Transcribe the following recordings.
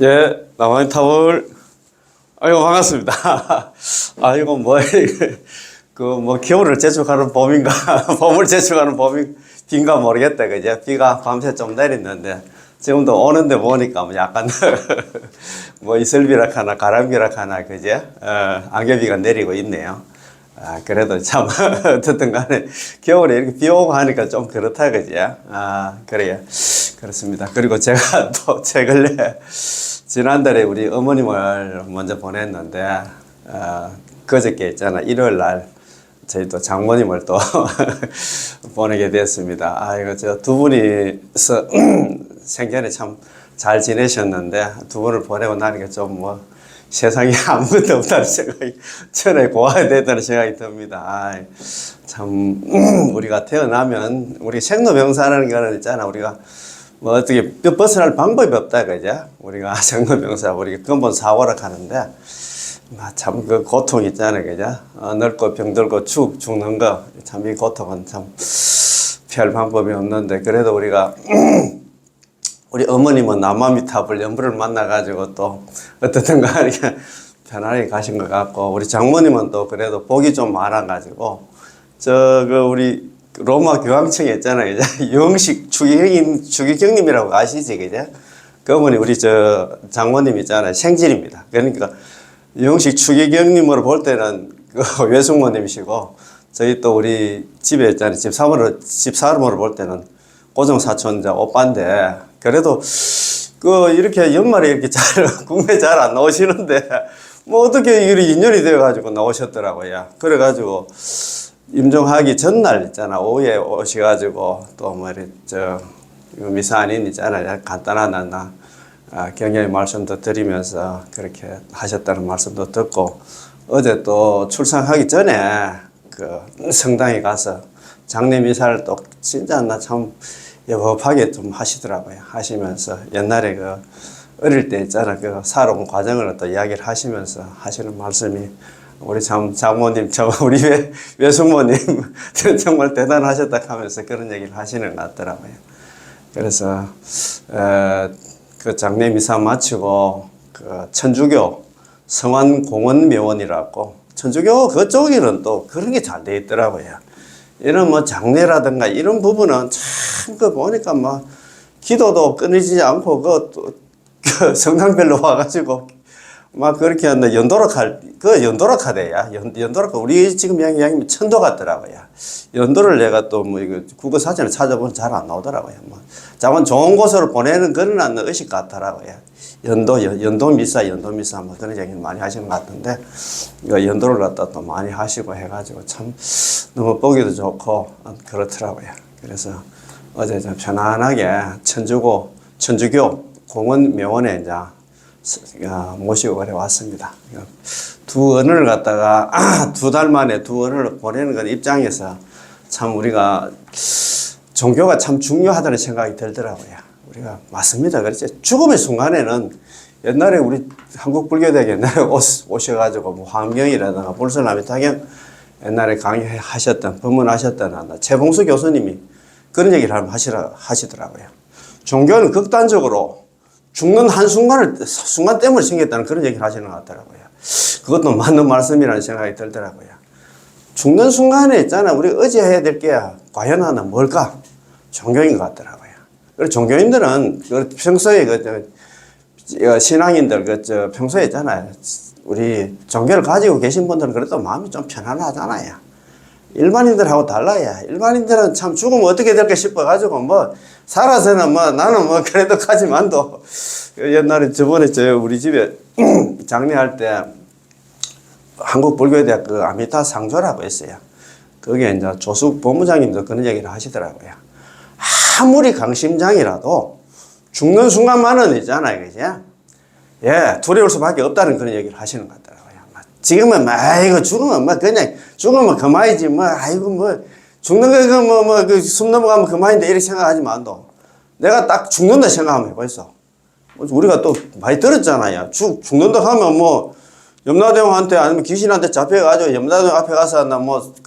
예, 남한의 타월. 아이고, 반갑습니다. 아이고, 겨울을 재촉하는 봄인가, 봄을 재촉하는 봄인가 모르겠다, 그죠? 비가 밤새 좀 내렸는데, 지금도 오는데 보니까 약간, 이슬비락 하나, 가람비락 하나, 그죠? 안개비가 내리고 있네요. 그래도 참, 어쨌든 간에, 겨울에 이렇게 비 오고 하니까 좀 그렇다, 그죠? 그래요. 그렇습니다. 그리고 제가 또 최근에, 지난달에 우리 어머님을 먼저 보냈는데, 그저께 있잖아, 일요일 날, 저희 또 장모님을 또 보내게 됐습니다. 아이고, 저 두 분이서 생전에 참 잘 지내셨는데, 두 분을 보내고 나니까 좀 세상에 아무것도 없다는 생각이, 전에 고아야 된다는 생각이 듭니다. 참, 우리가 태어나면, 우리 생로병사라는 거는 있잖아, 우리가 어떻게 벗어날 방법이 없다, 그죠? 우리가 생로병사, 우리가 근본 사고락 하는데, 참 그 고통 있잖아요, 그죠? 늙고 병들고 죽는 거, 참 이 고통은 참 피할 방법이 없는데, 그래도 우리가, 우리 어머님은 남아미탑을 연부를 만나가지고 또 어떻든 간에 편안하게 가신 것 같고, 우리 장모님은 또 그래도 복이 좀 많아가지고, 우리 로마 교황청에 있잖아요, 그죠? 영식 추기경님이라고 아시지, 그죠? 그분이 우리 장모님 있잖아요, 생질입니다. 그러니까 영식 추기경님으로 볼 때는 그 외숙모님이시고, 저희 또 우리 집에 있잖아요, 집사람으로 볼 때는 고정사촌자 오빠인데, 그래도 이렇게 연말에 이렇게 국내 잘 안 나오시는데, 어떻게 이렇게 인연이 되어가지고 나오셨더라고요. 그래가지고, 임종하기 전날 있잖아, 오후에 오셔가지고, 미사안인 있잖아요. 간단한 격려의 말씀도 드리면서 그렇게 하셨다는 말씀도 듣고, 어제 또 출산하기 전에 성당에 가서 장례 미사를 또 진짜 참 여법하게 좀 하시더라고요. 하시면서 옛날에 어릴 때 있잖아, 살아온 과정을 또 이야기를 하시면서 하시는 말씀이, 우리 장모님, 우리 외숙모님, 정말 대단하셨다 하면서 그런 얘기를 하시는 것 같더라고요. 그래서, 장례 미사 마치고, 천주교 성안공원묘원이라고, 천주교 그쪽에는 또 그런 게 잘 돼 있더라고요. 이런 장례라든가 이런 부분은 참 보니까 기도도 끊이지 않고 성당별로 와가지고 그렇게 하는데 연도락하대야. 연도락, 우리 지금 양이 천도 같더라고요. 연도를 내가 또 이거 국어 사전을 찾아보면 잘 안 나오더라고요. 자만 좋은 곳으로 보내는 그런 의식 같더라고요. 연도미사 그런 얘기를 많이 하시는 것 같은데, 연도를 갖다 또 많이 하시고 해가지고 참 너무 보기도 좋고 그렇더라고요. 그래서 어제 좀 편안하게 천주교 공원 묘원에 이제 모시고 그래 왔습니다. 두 언어를 갖다가 두 달 만에 두 언어를 보내는 건 입장에서 참 우리가 종교가 참 중요하다는 생각이 들더라고요. 우리가 맞습니다. 그렇지. 죽음의 순간에는 옛날에 우리 한국 불교대에 옛날에 오셔가지고 화엄경이라든가 불설남이타경 옛날에 강의하셨던 법문하셨던 최봉수 교수님이 그런 얘기를 하시더라고요. 종교는 극단적으로 죽는 순간 때문에 생겼다는 그런 얘기를 하시는 것 같더라고요. 그것도 맞는 말씀이라는 생각이 들더라고요. 죽는 순간에 있잖아, 우리 의지해야 될 게 과연 하나 뭘까? 종교인 것 같더라고요. 그리고 종교인들은 평소에 신앙인들 평소에 있잖아요, 우리 종교를 가지고 계신 분들은 그래도 마음이 좀 편안하잖아요. 일반인들하고 달라요. 일반인들은 참 죽으면 어떻게 될까 싶어가지고 살아서는 나는 그래도 가지만도, 옛날에 저번에 우리 집에 장례할 때 한국 불교대학 아미타 상조라고 했어요. 거기에 이제 조숙 본부장님도 그런 얘기를 하시더라고요. 아무리 강심장이라도 죽는 순간만은 있잖아요, 그죠? 예, 두려울 수밖에 없다는 그런 얘기를 하시는 것 같더라고요. 지금은 이거 죽으면 그냥 죽으면 그만이지, 죽는 거 숨 넘어가면 그만인데 이렇게 생각하지만도 내가 딱 죽는다 생각하면 벌써 우리가 또 많이 들었잖아요. 죽는다 하면 염라대왕한테 아니면 귀신한테 잡혀가지고 염라대왕 앞에 가서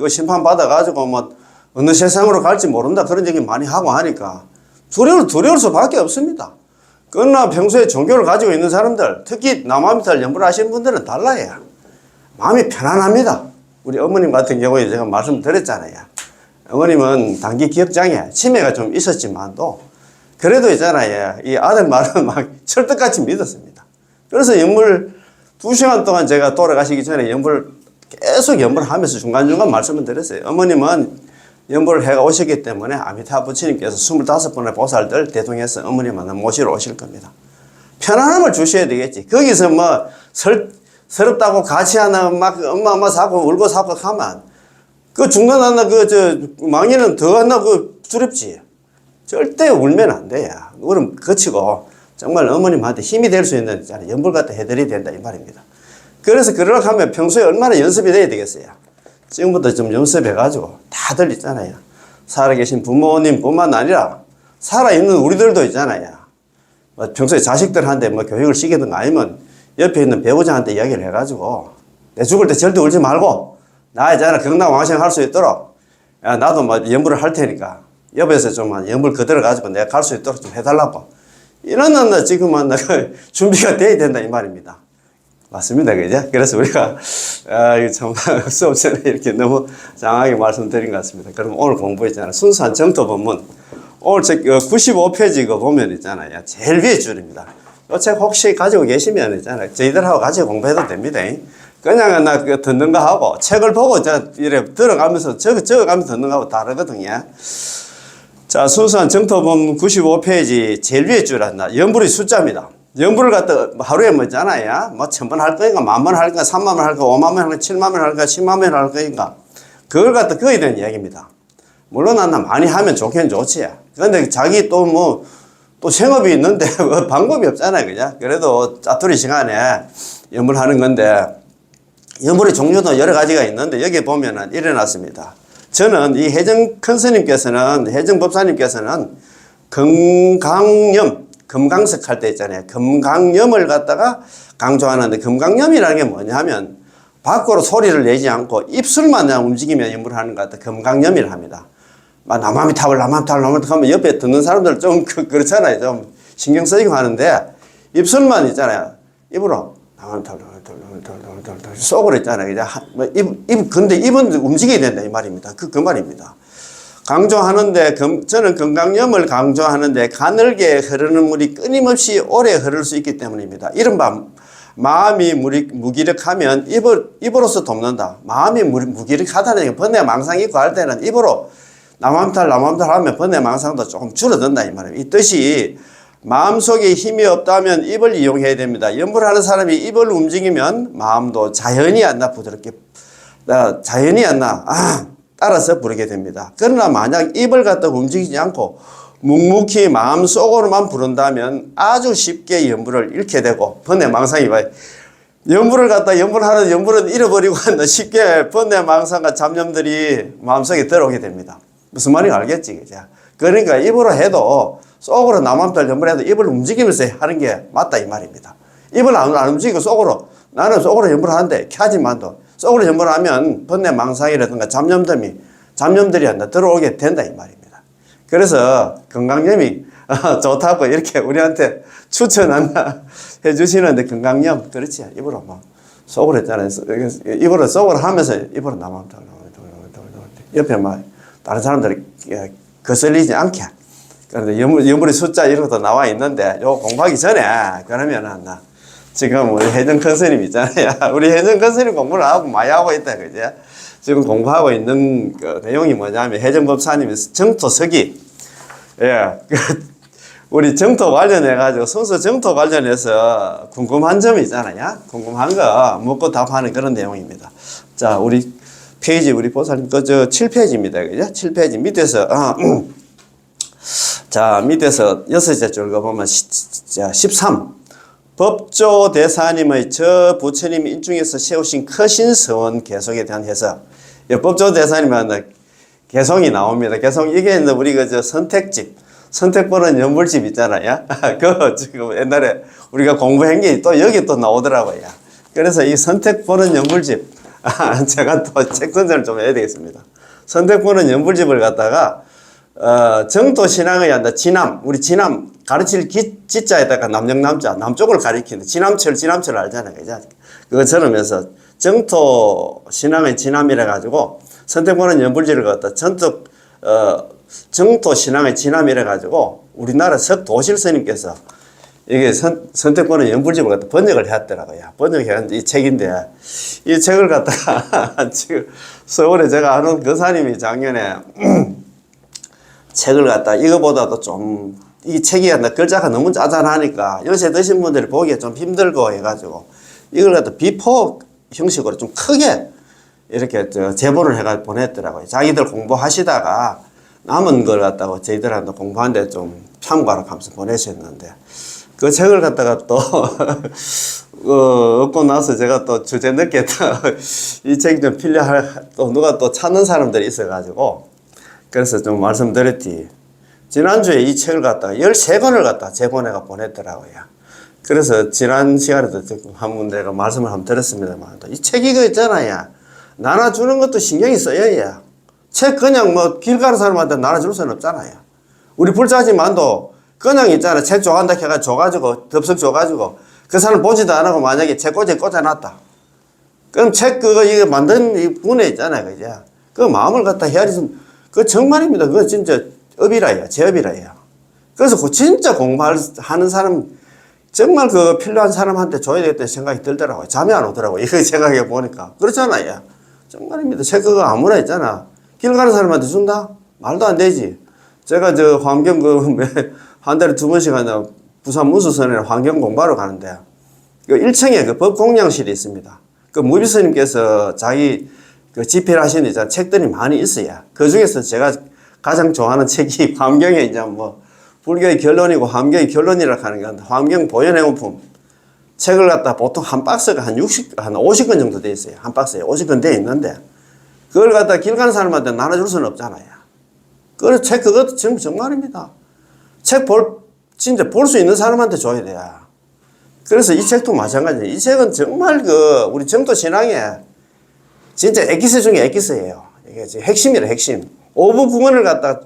심판 받아가지고 어느 세상으로 갈지 모른다 그런 얘기 많이 하고 하니까 두려울 수밖에 없습니다. 그러나 평소에 종교를 가지고 있는 사람들, 특히 남아미탈 연불 하시는 분들은 달라요. 마음이 편안합니다. 우리 어머님 같은 경우에 제가 말씀드렸잖아요. 어머님은 단기 기억장애, 치매가 좀 있었지만도 그래도 있잖아요. 이 아들 말은 막 철떡같이 믿었습니다. 그래서 연불 2시간 동안 제가 돌아가시기 전에 연불 계속 연불하면서 중간중간 말씀을 드렸어요. 어머님은 연불을 해가 오셨기 때문에 아미타 부처님께서 25번의 보살들 대동해서 어머님 만나 모시러 오실 겁니다. 편안함을 주셔야 되겠지. 거기서 뭐 서럽다고 같이 하나 막 엄마 사고 울고 사고 하면 그 중간 하나 망이는 더 하나 두렵지. 절대 울면 안 돼요. 그럼 거치고 정말 어머님한테 힘이 될 수 있는 연불 갖다 해드려야 된다 이 말입니다. 그래서 그러려고 하면 평소에 얼마나 연습이 돼야 되겠어요. 지금부터 좀 연습해가지고 다들 있잖아요. 살아계신 부모님 뿐만 아니라 살아있는 우리들도 있잖아요. 뭐 평소에 자식들한테 뭐 교육을 시키든가 아니면 옆에 있는 배우자한테 이야기를 해가지고 내 죽을 때 절대 울지 말고 나 있잖아 건강왕생 할 수 있도록 야, 나도 뭐 연불을 할 테니까 옆에서 좀 연불 그대로 가지고 내가 갈 수 있도록 좀 해달라고 이런 지금은 준비가 돼야 된다 이 말입니다. 맞습니다. 그죠? 그래서 우리가, 참, 수업 전에 이렇게 너무 장하게 말씀드린 것 같습니다. 그럼 오늘 공부했잖아요. 순수한 정토 본문. 오늘 책 95페이지 그 보면 있잖아요. 제일 위에 줄입니다. 이 책 혹시 가지고 계시면 있잖아요. 저희들하고 같이 공부해도 됩니다. 그냥 나 듣는 거 하고, 책을 보고 이래 들어가면서 적어가면서 듣는 거하고 다르거든요. 자, 순수한 정토 본문 95페이지 제일 위에 줄 하나. 연불의 숫자입니다. 연불을 갖다 하루에 뭐 있잖아요. 뭐 1000번 할 거인가, 10,000번 할 거인가, 30,000번 할 거인가, 50,000번 할 거인가, 70,000번 할 거인가, 100,000번 할 거인가. 그걸 갖다 그어야 되는 이야기입니다. 물론 나 많이 하면 좋긴 좋지. 근데 자기 또 생업이 있는데 방법이 없잖아요. 그죠? 그래도 짜투리 시간에 연불하는 건데 연불의 종류도 여러 가지가 있는데 여기 보면은 일어났습니다. 저는 이 혜정 법사님께서는 건강염, 금강석 할 때 있잖아요. 금강염을 갖다가 강조하는데 금강염이라는 게 뭐냐 하면 밖으로 소리를 내지 않고 입술만 움직이면 연불하는 것 같아. 금강염이라 합니다. 막 남아미탑을 하면 옆에 듣는 사람들 좀 그렇잖아요. 좀 신경 쓰이고 하는데 입술만 있잖아요. 입으로 남아미탑 속으로 있잖아요. 근데 입은 움직여야 된다 이 말입니다. 그 말입니다. 강조하는데 저는 건강염을 강조하는데 가늘게 흐르는 물이 끊임없이 오래 흐를 수 있기 때문입니다. 이른바 마음이 무기력하면 입으로서 돕는다. 마음이 무기력하다는 게 번뇌 망상이 있고 할 때는 입으로 남함탈 하면 번뇌 망상도 조금 줄어든다 이 말이에요. 이 뜻이 마음속에 힘이 없다면 입을 이용해야 됩니다. 연불하는 사람이 입을 움직이면 마음도 자연히 부드럽게 자연히 따라서 부르게 됩니다. 그러나 만약 입을 갖다 움직이지 않고 묵묵히 마음속으로만 부른다면 아주 쉽게 연불을 잃게 되고 번뇌 망상이 와요. 연불을 갖다 연불은 잃어버리고 쉽게 번뇌 망상과 잡념들이 마음속에 들어오게 됩니다. 무슨 말인지 알겠지? 그죠? 그러니까 입으로 해도 속으로 남함탈 연불해도 입을 움직이면서 하는 게 맞다 이 말입니다. 입을 안 움직이고 나는 속으로 연불하는데 이렇게 하지만도 속으로 연불하면 번뇌 망상이라든가 잡념들이 들어오게 된다 이 말입니다. 그래서 건강염이 좋다고 이렇게 우리한테 추천해 주시는데 건강염 그렇지 입으로 속으로 했잖아요. 입으로 속으로 하면서 입으로 남함탈 옆에 다른 사람들이 거슬리지 않게. 그런데 연불의 숫자 이런 것도 나와 있는데 요거 공부하기 전에 그러면은 지금 우리 혜정 컨스님 있잖아요. 우리 혜정 컨스님 공부를 하고 많이 하고 있다 그죠? 지금 공부하고 있는 그 내용이 뭐냐면 혜정 법사님의 정토서기. 예. 우리 정토 관련해가지고 순수 정토 관련해서 궁금한 점이 있잖아요. 궁금한 거 묻고 답하는 그런 내용입니다. 자, 우리 보살님 7페이지입니다. 그죠? 7페이지 밑에서 자, 밑에서 6째 줄 거 보면 13. 법조 대사님의 저 부처님 인중에서 세우신 크신 서원 개성에 대한 해석. 법조 대사님은 개성이 나옵니다. 개성, 이게 우리 선택집, 선택보는 연불집 있잖아요. 지금 옛날에 우리가 공부한 게 또 여기 또 나오더라고요. 그래서 이 선택보는 연불집, 제가 또 책 선전을 좀 해야 되겠습니다. 선택보는 연불집을 갖다가 정토신앙의 진남, 우리 진남, 가르칠 지자에다가 남영남자, 남쪽을 가리키는 지남철 알잖아요. 그죠? 그것처럼 해서 정토 신앙의 진함이라 가지고 선택권은 연불지를 갖다 정토 신앙의 진함이라 가지고 우리나라 석도실 스님께서 이게 선택권은 연불집을 갖다 번역을 했더라고요. 번역했는데 이 책인데 이 책을 갖다가 지금 서울에 제가 아는 거사님이 작년에 책을 갖다 이거보다도 좀 이 책이 글자가 너무 짜잘하니까 연세 드신 분들이 보기에 좀 힘들고 해가지고 이걸 갖다 비포 형식으로 좀 크게 이렇게 제보를 해가 보냈더라고요. 자기들 공부하시다가 남은 걸 갖다가 저희들한테 공부하는데 좀 참고하라고 하면서 보내셨는데 그 책을 갖다가 또 얻고 나서 제가 또 주제 늦게 이 책이 좀 필요할 또 누가 또 찾는 사람들이 있어가지고 그래서 좀 말씀드렸지. 지난주에 이 책을 갖다가 13권을 갖다가 제보내가 보냈더라고요. 그래서 지난 시간에도 한번 내가 말씀을 한번 드렸습니다만 이 책 이거 있잖아요. 나눠주는 것도 신경이 써야 책 그냥 뭐 길 가는 사람한테 나눠줄 수는 없잖아요. 우리 불자지만도 그냥 있잖아. 책 줘간다 해가 줘가지고 덥석 줘가지고 그 사람 보지도 안 하고 만약에 책 꽂아 꽂아놨다. 그럼 책 그거 이거 만든 이 분에 있잖아요. 그죠? 그 마음을 갖다 헤아리 그 정말입니다. 그거 진짜 업이라요. 제업이라요. 그래서 그 진짜 공부하는 사람 정말 그 필요한 사람한테 줘야 되겠다는 생각이 들더라고요. 잠이 안 오더라고요. 이거 생각해 보니까. 그렇잖아요. 정말입니다. 책 그거 아무나 있잖아. 길 가는 사람한테 준다? 말도 안 되지. 제가 저 환경 한 달에 2번씩 하나 부산 무수선에 환경 공부하러 가는데 그 1층에 그 법공양실이 있습니다. 그 무비스님께서 자기 그 집필 하시는 이제 책들이 많이 있어요. 그 중에서 제가 가장 좋아하는 책이 환경에 이제 뭐 불교의 결론이고 환경의 결론이라 하는 게 환경 보존해용품 책을 갖다 보통 한 박스가 한 50권 정도 돼 있어요. 한 박스에 50권 돼 있는데 그걸 갖다 길 가는 사람한테 나눠줄 수는 없잖아요. 그래서 책 그것도 지금 정말입니다. 책 진짜 볼 수 있는 사람한테 줘야 돼요. 그래서 이 책도 마찬가지예요. 이 책은 정말 우리 정토 신앙에 진짜 엑기스 중에 엑기스예요. 이게 핵심이라 핵심. 오부국언을 갖다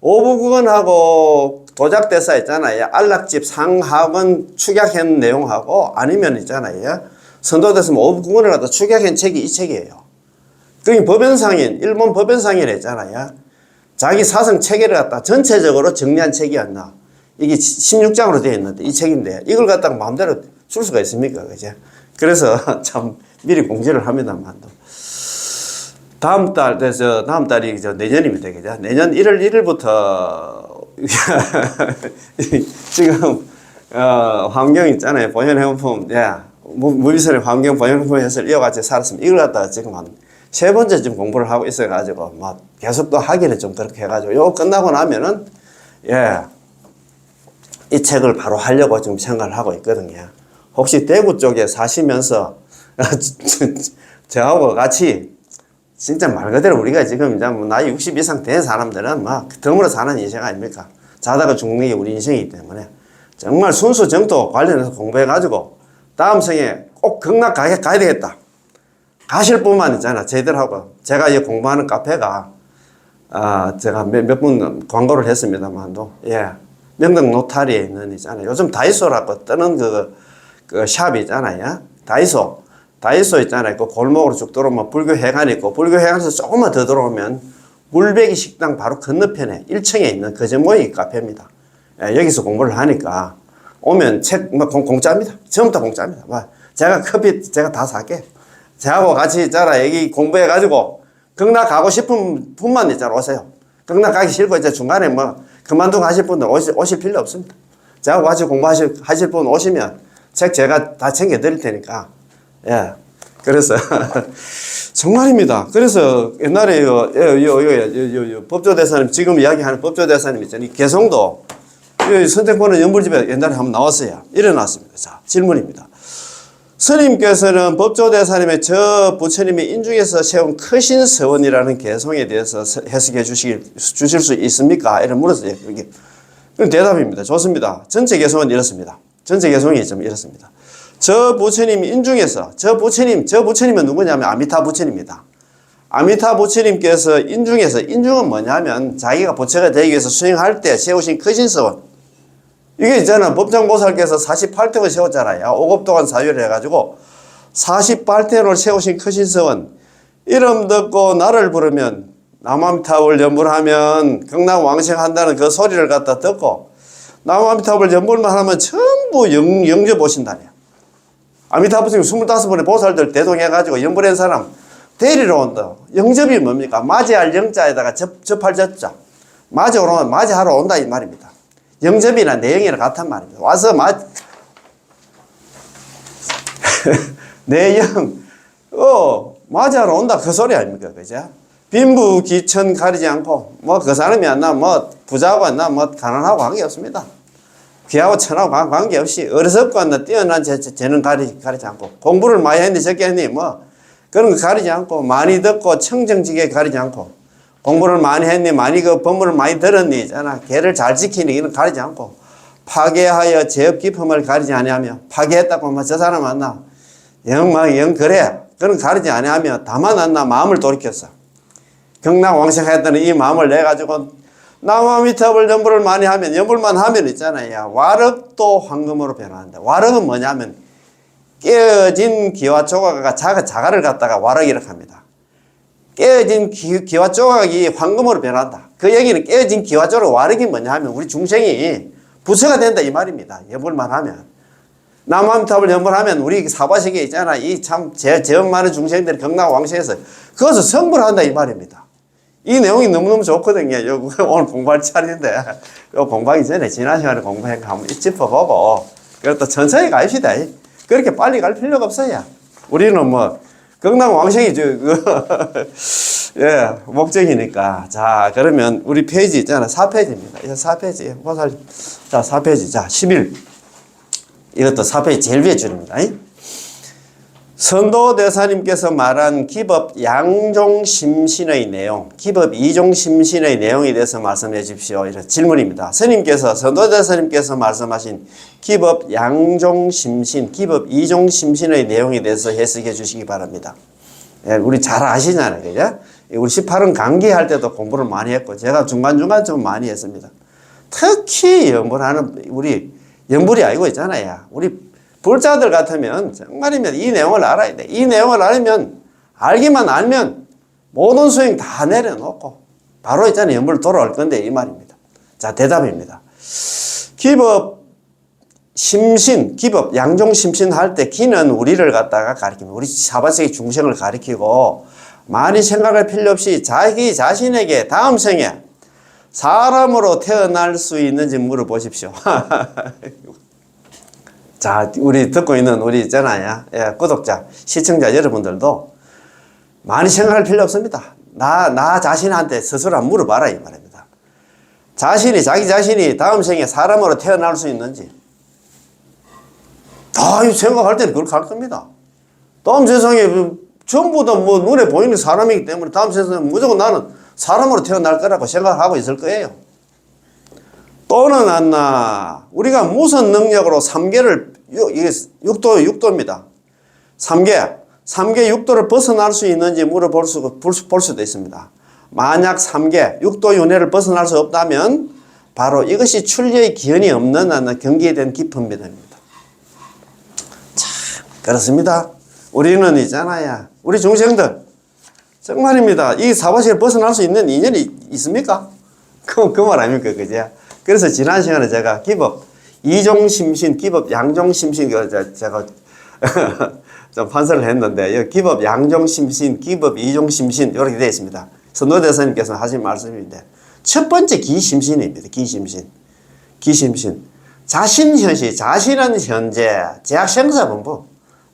오부국언하고 도작대사 있잖아요. 안락집 상하권 축약한 내용하고 아니면 있잖아요. 선도됐으면 오부국언을 갖다 축약한 책이 이 책이에요. 그게 법연상인, 일본 법연상인 있잖아요. 자기 사상 체계를 갖다 전체적으로 정리한 책이었나. 이게 16장으로 되어 있는데 이 책인데 이걸 갖다가 마음대로 줄 수가 있습니까? 그죠? 그래서 참 미리 공지를 합니다만. 다음 달이 내년입니다. 그죠? 내년 1월 1일부터 지금 환경 있잖아요. 보존해용품, 무비선의 환경 보존해용품 해서 이어같이 살았습니다. 이걸 갖다가 지금 한 3번째 지금 공부를 하고 있어가지고 막 계속 또 하기는 좀 그렇게 해가지고 이거 끝나고 나면은 이 책을 바로 하려고 지금 생각을 하고 있거든요. 혹시 대구 쪽에 사시면서 저하고 같이 진짜 말 그대로 우리가 지금 이제 뭐 나이 60 이상 된 사람들은 막 덤으로 사는 인생 아닙니까? 자다가 죽는 게 우리 인생이기 때문에 정말 순수 정토 관련해서 공부해가지고 다음 생에 꼭 극락 가야 되겠다. 가실 분만 있잖아. 저희들하고 제가 이 공부하는 카페가 제가 몇 분 광고를 했습니다만도 명동 노타리에 있는 있잖아요. 요즘 다이소라고 뜨는 그 샵이 있잖아요. 다이소 있잖아요. 그 골목으로 쭉 들어오면 불교회관 있고 불교회관에서 조금만 더 들어오면 물배기 식당 바로 건너편에 1층에 있는 거제모이 카페입니다. 여기서 공부를 하니까 오면 책 뭐 공짜입니다. 처음부터 공짜입니다. 제가 커피 제가 다 살게. 저하고 같이 있잖아. 여기 공부해가지고 극락 가고 싶은 분만 있잖아. 오세요. 극락 가기 싫고 이제 중간에 뭐 그만두고 하실 분들 오실 필요 없습니다. 저하고 같이 공부하실 분 오시면 책 제가 다 챙겨드릴 테니까. 그래서 정말입니다. 그래서 옛날에 법조대사님 지금 이야기하는 법조대사님 있잖아요. 개성도 선택권은 연불집에 옛날에 한번 나왔어요. 일어났습니다. 자, 질문입니다. 스님께서는 법조대사님의 저 부처님이 인중에서 세운 크신 서원이라는 개성에 대해서 해석해 주실 수 있습니까? 이런 물었어요. 그럼 대답입니다. 좋습니다. 전체 개성은 이렇습니다. 전체 개성이 좀 이렇습니다. 저 부처님 인중에서 저 부처님은 누구냐면 아미타 부처님입니다. 아미타 부처님께서 인중은 뭐냐면 자기가 부처가 되기 위해서 수행할 때 세우신 크신 서원. 이게 있잖아. 법정보살께서 48턱을 세웠잖아요. 5급 동안 사유를 해가지고 48턱을 세우신 크신성은 이름 듣고 나를 부르면 남아미타불 연불하면 극락왕생한다는 그 소리를 갖다 듣고 남아미타불 연불만 하면 전부 영접 오신다네요. 아미타불 스님 25번의 보살들 대동해가지고 연불한 사람 데리러 온다. 영접이 뭡니까? 맞이할 영자에다가 접할 접자. 맞이하러 온다 이 말입니다. 영접이나 내영이나 같단 말입니다. 와서 내영, 맞이하러 온다 그 소리 아닙니까? 그죠? 빈부 기천 가리지 않고 뭐 그 사람이 왔나 뭐 부자하고 왔나 뭐 가난하고 관계없습니다. 귀하고 천하고 관계없이 어리석고 왔나 뛰어난 쟤는 가리지 않고 공부를 많이 했니 적게 했니 뭐 그런 거 가리지 않고 많이 듣고 청정지게 가리지 않고 공부를 많이 했니 많이 그 법문을 많이 들었니 있잖아. 걔를 잘 지키니 이런 가리지 않고 파괴하여 제업 깊음을 가리지 아니하며 파괴했다고 뭐 저 사람 왔나 영 그래 그런 가리지 아니하며 다만 왔나 마음을 돌이켰어. 극락왕생했다는 이 마음을 내가지고 남아미타불 연불을 많이 하면 연불만 하면 있잖아요. 와륵도 황금으로 변화한다. 와륵은 뭐냐면 깨어진 기와 조각가 자가를 갖다가 와륵이라고 합니다. 깨어진 기와 조각이 황금으로 변한다. 그 얘기는 깨어진 기와 조각 와륵이 뭐냐 하면 우리 중생이 부처가 된다 이 말입니다. 연불만 하면. 남아미타불 연불하면 우리 사바세계에 있잖아. 이 참 제법 많은 중생들이 극락왕생해서 그것을 성불한다 이 말입니다. 이 내용이 너무너무 좋거든요. 오늘 공부할 차례인데, 공부하기 전에 지난 시간에 공부한 거 한번 짚어보고, 그리고 또 천천히 가입시다. 그렇게 빨리 갈 필요가 없어요. 우리는 뭐, 극락왕생이 예, 목적이니까. 자, 그러면 우리 페이지 있잖아. 4페이지입니다. 이거 4페이지. 자, 4페이지. 자, 11. 이것도 4페이지 제일 위에 줄입니다. 선도대사님께서 말한 기법 양종심신의 내용, 기법 이종심신의 내용에 대해서 말씀해 주십시오. 이런 질문입니다. 스님께서, 선도대사님께서 말씀하신 기법 양종심신, 기법 이종심신의 내용에 대해서 해석해 주시기 바랍니다. 예, 우리 잘 아시잖아요. 그죠? 우리 18은 강기할 때도 공부를 많이 했고, 제가 중간중간 좀 많이 했습니다. 특히 연불하는, 우리 연불이 알고 있잖아요. 우리 불자들 같으면 정말이면 이 내용을 알아야 돼. 이 내용을 알면 알기만 알면 모든 수행 다 내려놓고 바로 있잖아요. 연불 돌아올 건데 이 말입니다. 자, 대답입니다. 기법 심신, 기법 양종 심신 할 때 기는 우리를 갖다가 가리킵니다. 우리 사바세계 중생을 가리키고 많이 생각할 필요 없이 자기 자신에게 다음 생에 사람으로 태어날 수 있는지 물어보십시오. 자, 우리 듣고 있는 우리 있잖아요. 예, 구독자, 시청자 여러분들도 많이 생각할 필요 없습니다. 나 자신한테 스스로 한번 물어봐라 이 말입니다. 자기 자신이 다음 생에 사람으로 태어날 수 있는지 다 생각할 때는 그렇게 할 겁니다. 다음 세상에 전부 다 뭐 눈에 보이는 사람이기 때문에 다음 세상에 무조건 나는 사람으로 태어날 거라고 생각하고 있을 거예요. 또는 안나 우리가 무슨 능력으로 3계를 이게 육도입니다. 3계 6도를 벗어날 수 있는지 볼 수도 있습니다. 만약 3계 6도 윤회를 벗어날 수 없다면 바로 이것이 출리의 기연이 없는 경계에 대한 깊은 믿음입니다. 참 그렇습니다. 우리는 있잖아요. 우리 중생들 정말입니다. 이 사바세계를 벗어날 수 있는 인연이 있습니까? 그 말 아닙니까? 그죠? 그래서 지난 시간에 제가 기법 이종심신, 기법 양종심신 제가 좀 판서를 했는데 기법 양종심신, 기법 이종심신 이렇게 되어 있습니다. 선도대사님께서 하신 말씀인데 첫 번째 기심신입니다. 기심신. 자신현시, 자신은 현재 제약생사본부.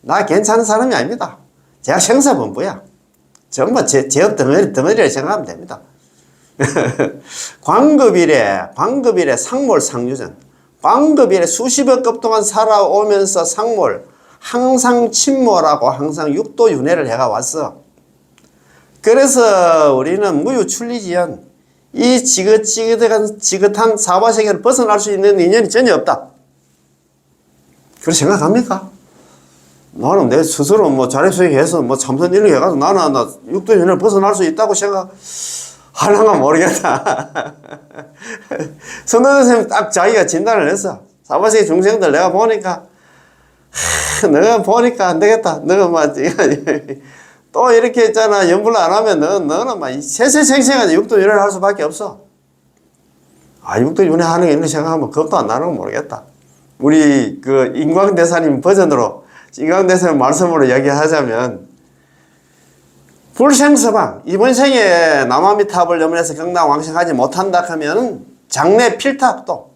나 괜찮은 사람이 아닙니다. 제약생사본부야. 정말 제업 덩어리를 생각하면 됩니다. 광급일에 상몰 상유전. 광급일에 수십억 급 동안 살아오면서 상몰, 항상 침몰하고 항상 육도 윤회를 해가 왔어. 그래서 우리는 무유출리지연, 이 지긋한 사바세계를 벗어날 수 있는 인연이 전혀 없다. 그렇게 생각합니까? 나는 내 스스로 뭐 자립수행해서 뭐 참선 이런 게 해가지고 나는 육도 윤회를 벗어날 수 있다고 하려면 모르겠다. 선도선생님 딱 자기가 진단을 했어. 사바세계 중생들 내가 보니까 너가 보니까 안 되겠다. 너가 막 또 이렇게 있잖아. 연불로 안 하면 너는 막 세세생생한 육도윤회를 할 수밖에 없어. 아, 육도윤회 하는 게 이렇게 생각하면 겁도 안 나는 건 모르겠다. 우리 그 인광대사님 버전으로, 인광대사님 말씀으로 이야기하자면, 불생서방, 이번 생에 남아미탑을 염려해서 경락왕생하지 못한다 하면 장래 필탑도,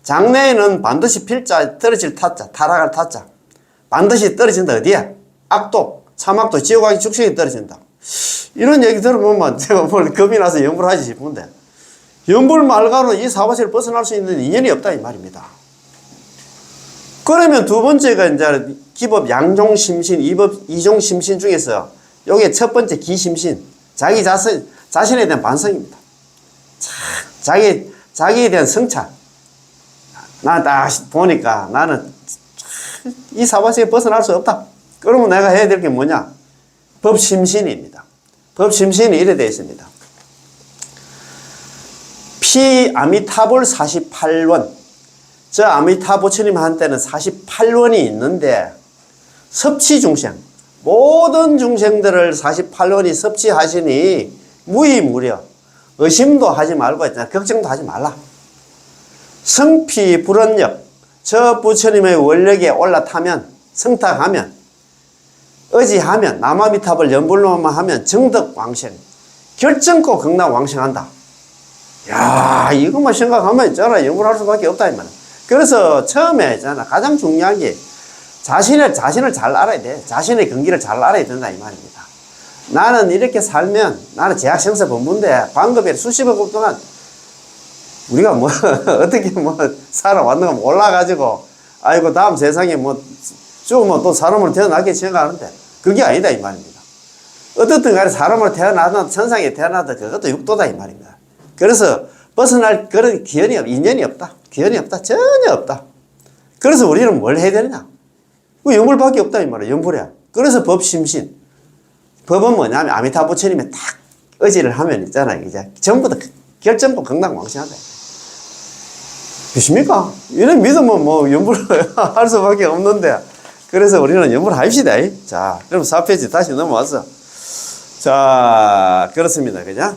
장래에는 반드시 필자, 떨어질 타자, 타락할 타자, 반드시 떨어진다. 어디야? 악도, 사막도, 지옥하기 축생이 떨어진다. 이런 얘기 들어보면 제가 뭘 겁이 나서 연불하지 싶은데, 연불 말고는 이 사바세를 벗어날 수 있는 인연이 없다 이 말입니다. 그러면 두 번째가 이제 기법 양종심신, 이종심신 중에서 요게 첫 번째 기심신, 자기 자신에 대한 반성입니다. 자기에 대한 성찰. 나 딱 보니까 나는 이 사바세에 벗어날 수 없다. 그러면 내가 해야 될 게 뭐냐? 법심신입니다. 법심신이 이래 되어 있습니다. 피 아미타불 48원. 저 아미타 부처님 한테는 48원이 있는데, 섭취중생, 모든 중생들을 48원이 섭취하시니 무의무려 의심도 하지 말고 있잖아. 걱정도 하지 말라. 성피 불언력, 저 부처님의 원력에 올라타면, 성탁하면, 의지하면, 남아미탑을 연불로만 하면 정덕왕생, 결정코 극락왕생한다. 야, 이것만 생각하면 있잖아. 연불할 수밖에 없다 이 말이야. 그래서 처음에 있잖아. 가장 중요한 게 자신을 잘 알아야 돼. 자신의 근기를 잘 알아야 된다 이 말입니다. 나는 이렇게 살면, 나는 제약생사 본부인데 광급에 수십억 원 동안 우리가 뭐 어떻게 뭐 살아왔는가 몰라가지고 아이고 다음 세상에 뭐 죽으면 또 사람으로 태어나게 생각하는데 그게 아니다 이 말입니다. 어떻든 간에 사람으로 태어나든 천상에 태어나든 그것도 육도다 이 말입니다. 그래서 벗어날 그런 기연이 인연이 없다. 기연이 없다. 전혀 없다. 그래서 우리는 뭘 해야 되느냐? 그 연불밖에 없다 이 말이야. 연불이야. 그래서 법심신. 법은 뭐냐면 아미타 부처님의 딱 의지를 하면 있잖아요. 이제 전부 다 결정코 극락왕생한다. 믿습니까? 이런 믿으면 뭐 연불을 할 수밖에 없는데. 그래서 우리는 연불 합시다. 자, 그럼 4페이지 다시 넘어와서. 자, 그렇습니다. 그죠?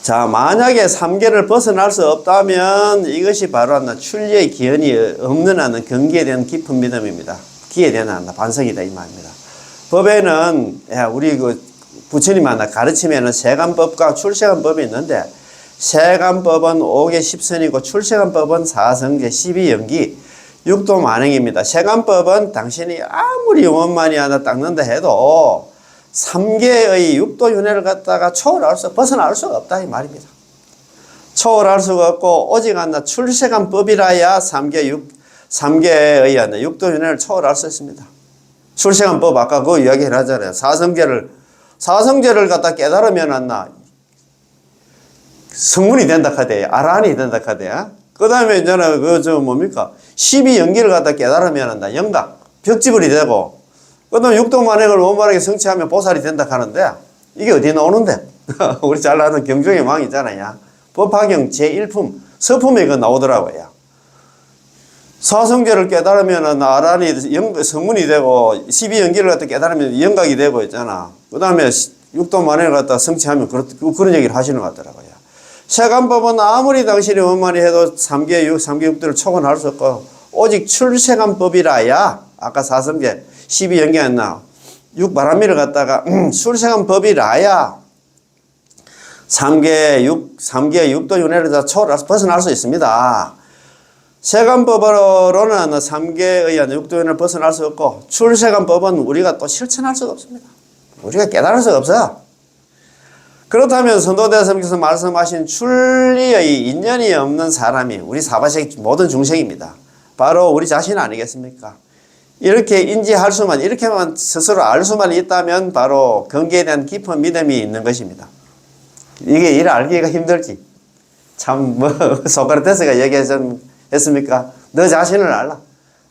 자, 만약에 3계를 벗어날 수 없다면 이것이 바로 출리의 기연이 없는 하는 경기에 대한 깊은 믿음입니다. 기에 대한 반성이다 이 말입니다. 법에는 우리 그 부처님 가르침에는 세간법과 출세간법이 있는데 세간법은 5계 10선이고 출세간법은 4성계 12연기 6도 만행입니다. 세간법은 당신이 아무리 원만히 하나 닦는다 해도 3계의 육도윤회를 갖다가 벗어날 수가 없다 이 말입니다. 초월할 수가 없고 오직 출세간법이라야 3계의 육도윤회를 초월할 수 있습니다. 출세간법 아까 그 이야기 하잖아요. 사성제를 갖다 깨달으면 성문이 된다 카대, 아라한이 된다 카대. 그 다음에 이제는 뭡니까? 12연기를 갖다 깨달으면 영각, 벽지불이 되고, 그 다음에 육도만행을 원만하게 성취하면 보살이 된다 하는데, 이게 어디 나오는데? 우리 잘 아는 경종의 왕 있잖아요. 법화경 제1품, 서품에 그 나오더라고요. 사성제를 깨달으면 아란이 성문이 되고, 12연기를 갖다 깨달으면 영각이 되고 있잖아. 그 다음에 육도만행을 갖다 성취하면 그런 얘기를 하시는 것 같더라고요. 세간법은 아무리 당신이 원만히 해도 3계 6도를 초월할 수 없고, 오직 출세간법이라야, 아까 4성계, 12연기 안 나. 6바람미를 갖다가 출세간법이라야 3계 6도 윤회를 다 초월해서 벗어날 수 있습니다. 세간법으로는 3계의 6도 윤회를 벗어날 수 없고 출세간법은 우리가 또 실천할 수가 없습니다. 우리가 깨달을 수가 없어요. 그렇다면 선도대사님께서 말씀하신 출리의 인연이 없는 사람이 우리 사바세계 모든 중생입니다. 바로 우리 자신 아니겠습니까? 이렇게 인지할 수만, 이렇게만 스스로 알 수만 있다면 바로 경계에 대한 깊은 믿음이 있는 것입니다. 이게 이를 알기가 힘들지. 참, 소크라테스가 얘기했습니까? 너 자신을 알라.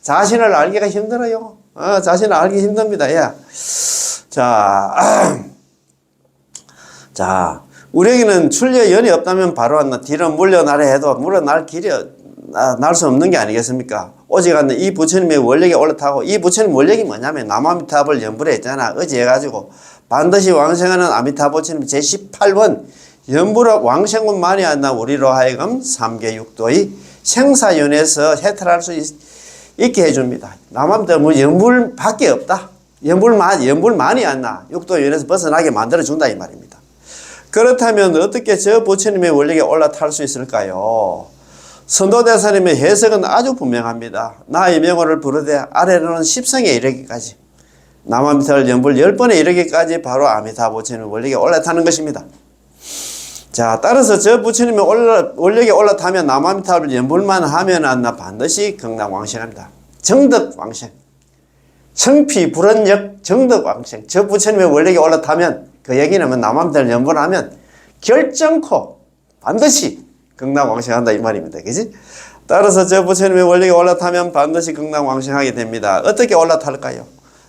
자신을 알기가 힘들어요. 자신을 알기 힘듭니다. 예. 자, 우리에게는 출리의 연이 없다면 바로 뒤로 물러나려 해도 물러날 길이 날 수 없는 게 아니겠습니까? 오직 이 부처님의 원력에 올라타고, 이 부처님 원력이 뭐냐면 남아미타불 연불에 있잖아. 어제 해가지고 반드시 왕생하는 아미타 부처님 제18번 연불 왕생문만이 안나 우리로 하여금 삼계육도의 생사연에서 해탈할 수 있게 해줍니다. 남아미타 뭐 연불밖에 없다. 연불만이 안나 육도연에서 벗어나게 만들어준다 이 말입니다. 그렇다면 어떻게 저 부처님의 원력에 올라탈 수 있을까요? 선도대사님의 해석은 아주 분명합니다. 나의 명호를 부르되 아래로는 십성에 이르기까지, 남아미타불 연불 10번에 이르기까지 바로 아미타 부처님 원력에 올라타는 것입니다. 자, 따라서 저 부처님의 원력에 올라타면 남아미타불 연불만 하면 안나 반드시 극락왕생합니다. 정덕왕생, 성피불언역 정덕왕생. 저 부처님의 원력에 올라타면 그 얘기는 남아미타불 연불하면 결정코 반드시 극락왕생한다 이 말입니다. 그지? 따라서 저 부처님의 원력에 올라타면 반드시 극락왕생하게 됩니다. 어떻게 올라탈까요?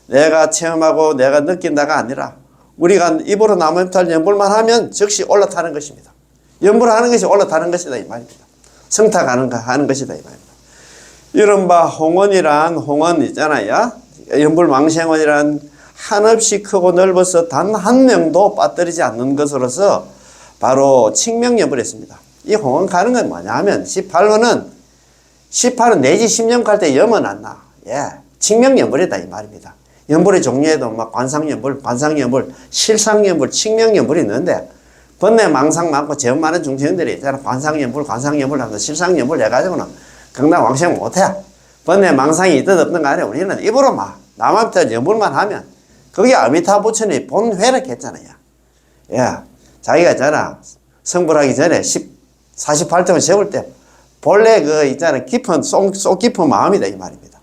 내가 체험하고 내가 느낀다가 아니라 우리가 입으로 남아미타불 연불만 하면 즉시 올라타는 것입니다. 연불하는 것이 올라타는 것이다 이 말입니다. 성탁하는 것이다 이 말입니다. 이른바 홍원 있잖아요. 연불왕생원이란 한없이 크고 넓어서 단 한 명도 빠뜨리지 않는 것으로서 바로 칭명연불했습니다. 이 홍원 가는 건 뭐냐 하면 18은 내지 10년 갈 때 염은 안 나. 예. 칭명연불이다 이 말입니다. 연불의 종류에도 막 관상연불, 실상연불, 칭명연불이 있는데 번뇌 망상 많고 죄업 많은 중생들이 있잖아. 관상연불 하면서 실상연불 해가지고는 극락왕생 못해. 번뇌 망상이 있든 없든 간에 우리는 입으로 남아미타 연불만 하면 그게 아미타 부처님이 본회를 했잖아요. 예. 자기가 있잖아. 성불하기 전에 48등을 세울 때 본래 있잖아. 쏙 깊은 마음이다 이 말입니다.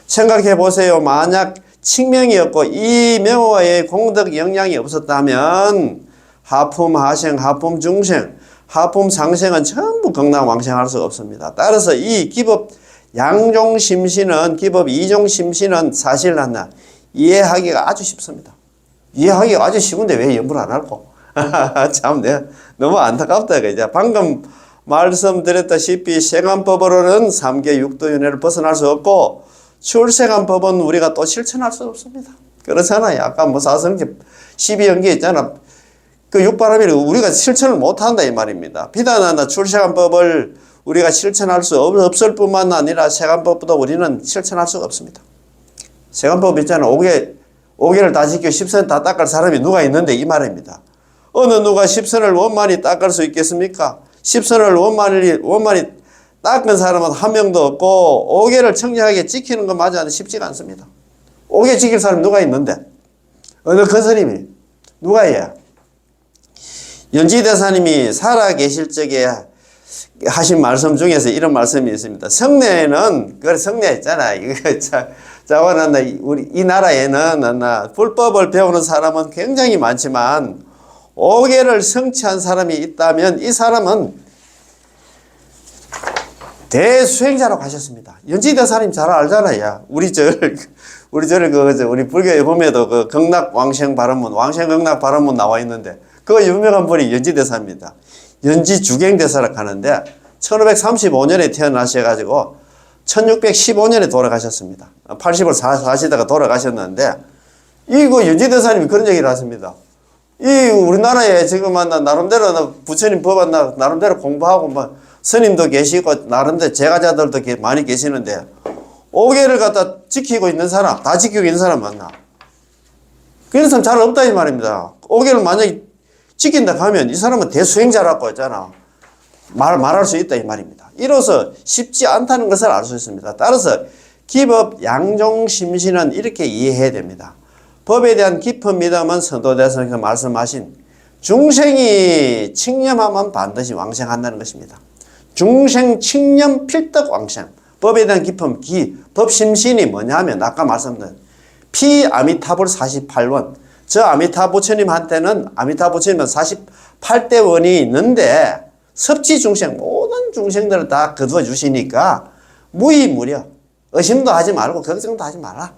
생각해 보세요. 만약 칭명이었고 이 명호의 공덕 영향이 없었다면 하품 하생, 하품 중생, 하품 상생은 전부 극락왕생할 수 없습니다. 따라서 이 기법 양종심시는 기법 이종심시는 사실 이해하기가 아주 쉽습니다. 이해하기가 아주 쉬운데 왜 연불 안 할까? 참, 내가 너무 안타깝다. 그죠? 방금 말씀드렸다시피 생안법으로는 3계 육도윤회를 벗어날 수 없고 출생안법은 우리가 또 실천할 수 없습니다. 그렇잖아요. 아까 사성제 12연계 있잖아. 그 육바라밀을 우리가 실천을 못한다 이 말입니다. 비단하나 출생안법을 우리가 실천할 수 없을 뿐만 아니라 세간법도 우리는 실천할 수가 없습니다. 세간법 있잖아. 5개를 다 지키고 10선 다 닦을 사람이 누가 있는데 이 말입니다. 어느 누가 10선을 원만히 닦을 수 있겠습니까? 10선을 원만히 닦은 사람은 한 명도 없고 5개를 청정하게 지키는 것마저 쉽지가 않습니다. 5개 지킬 사람이 누가 있는데? 어느 큰 스님이? 누가 해야? 연지대사님이 살아계실 적에 하신 말씀 중에서 이런 말씀이 있습니다. 성례는, 성례 있잖아. 우리 이 나라에는 불법을 배우는 사람은 굉장히 많지만 5개를 성취한 사람이 있다면 이 사람은 대수행자라고 하셨습니다. 연지대사님 잘 알잖아요. 우리 불교에 보면도 극락왕생 발언문, 왕생극락 발언문 나와 있는데 그 유명한 분이 연지대사입니다. 연지주갱대사라고 하는데 1535년에 태어나셔가지고 1615년에 돌아가셨습니다. 80을 사시다가 돌아가셨는데 이거 연지대사님이 그런 얘기를 하십니다. 이 우리나라에 지금 나름대로 부처님 법안 나름대로 공부하고 스님도 계시고 나름대로 제가자들도 많이 계시는데 5개를 갖다 지키고 있는 사람, 다 지키고 있는 사람 맞나? 그런 사람 잘 없다 이 말입니다. 5개를 만약에 지킨다 하면 이 사람은 대수행자라고 했잖아. 말할 수 있다 이 말입니다. 이로써 쉽지 않다는 것을 알 수 있습니다. 따라서 기법 양종심시는 이렇게 이해해야 됩니다. 법에 대한 깊은 믿음은 선도대사님께서 말씀하신 중생이 칭념하면 반드시 왕생한다는 것입니다. 중생 칭념 필덕 왕생. 법에 대한 깊은 법심신이 뭐냐면 아까 말씀드린 피아미타불 48원. 저 아미타 부처님한테는 아미타 부처님은 48대 원이 있는데 섭지 중생 모든 중생들을 다 거두어 주시니까 무의무려 의심도 하지 말고 걱정도 하지 마라.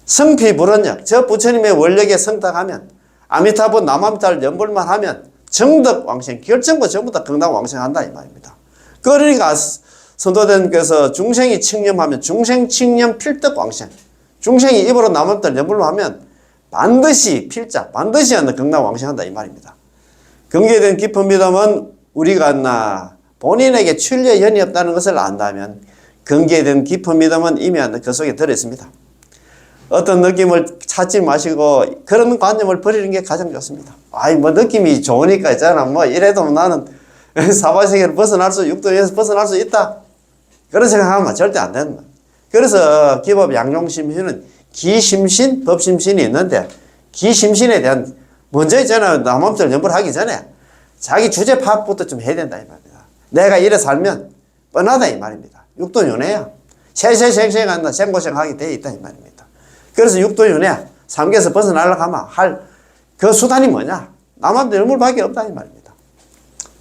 성피불언역 저 부처님의 원력에 성탁하면 아미타불 남아미타를 연불만 하면 정덕왕생 결정과 전부 다 극락왕생한다 이 말입니다. 그러니까 선도대님께서 중생이 칙념하면 중생 칙념 필덕광생. 중생이 입으로 남없던 연불로 하면 반드시 필자, 반드시 한다, 극락왕생한다 이 말입니다. 경계된 깊은 믿음은 우리가 본인에게 출려연이 없다는 것을 안다면 경계된 깊은 믿음은 이미 그 속에 들어있습니다. 어떤 느낌을 찾지 마시고 그런 관념을 버리는 게 가장 좋습니다. 아이 뭐 느낌이 좋으니까 있잖아. 뭐 이래도 나는 사바세계를 벗어날 수, 육도에서 벗어날 수 있다. 그런 생각하면 절대 안 된다. 그래서 기법 양용심신은 기심신, 법심신이 있는데 기심신에 대한 먼저 있잖아요. 남엄절 연불하기 전에 자기 주제 파악부터 좀 해야 된다 이 말입니다. 내가 이래 살면 뻔하다 이 말입니다. 육도윤회야. 세세생생한다 생고생하게 돼 있다 이 말입니다. 그래서 육도윤회 삼계에서 벗어나려고 하면 할 그 수단이 뭐냐? 남한테 연불밖에 없다 이 말입니다.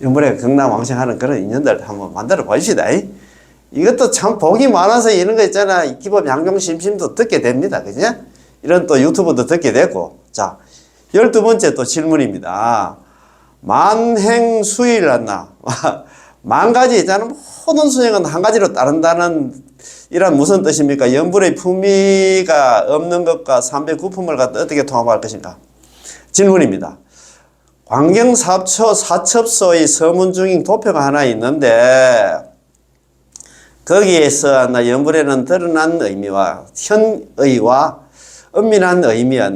연불에 극락왕생하는 그런 인연들 한번 만들어 보십시다. 이것도 참 복이 많아서 이런 거 있잖아. 기법 양용심심도 듣게 됩니다. 그죠? 이런 또 유튜브도 듣게 되고. 자, 12번째 또 질문입니다. 만행수일 한나. 만 가지 있잖아. 모든 수행은 한 가지로 따른다는 이란 무슨 뜻입니까? 연불의 품위가 없는 것과 삼배구품을 갖다 어떻게 통합할 것인가? 질문입니다. 광경사처 사첩소의 서문중인 도표가 하나 있는데 거기에서 연불에는 드러난 의미와 현의와 은밀한 의미와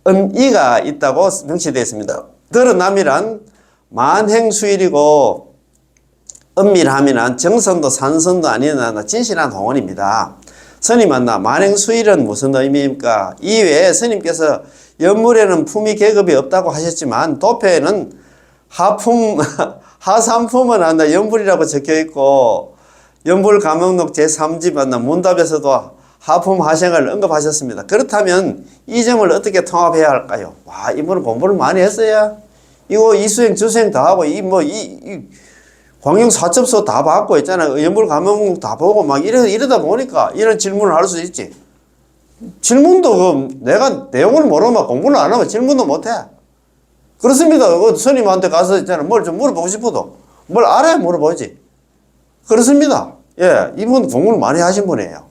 은이가 있다고 명시되어 있습니다. 드러남이란 만행수일이고 은밀함이란 정선도 산선도 아닌 진실한 홍언입니다. 스님 만행수일은 무슨 의미입니까? 이외에 스님께서 연물에는 품위 계급이 없다고 하셨지만 도표에는 하삼품은 연불이라고 적혀 있고 연불 감명록 제3집 문답에서도 하품 하생을 언급하셨습니다. 그렇다면 이 점을 어떻게 통합해야 할까요? 와, 이분은 공부를 많이 했어야 이거 이수행 주수행 다 하고 광경 사첩소 다 받고 있잖아요. 연불 감명록 다 보고 막 이러다 보니까 이런 질문을 할 수 있지. 질문도 내가 내용을 모르면 공부를 안 하면 질문도 못 해. 그렇습니다. 스님한테 가서 있잖아. 뭘 좀 물어보고 싶어도 뭘 알아야 물어보지. 그렇습니다. 예, 이분 공부를 많이 하신 분이에요.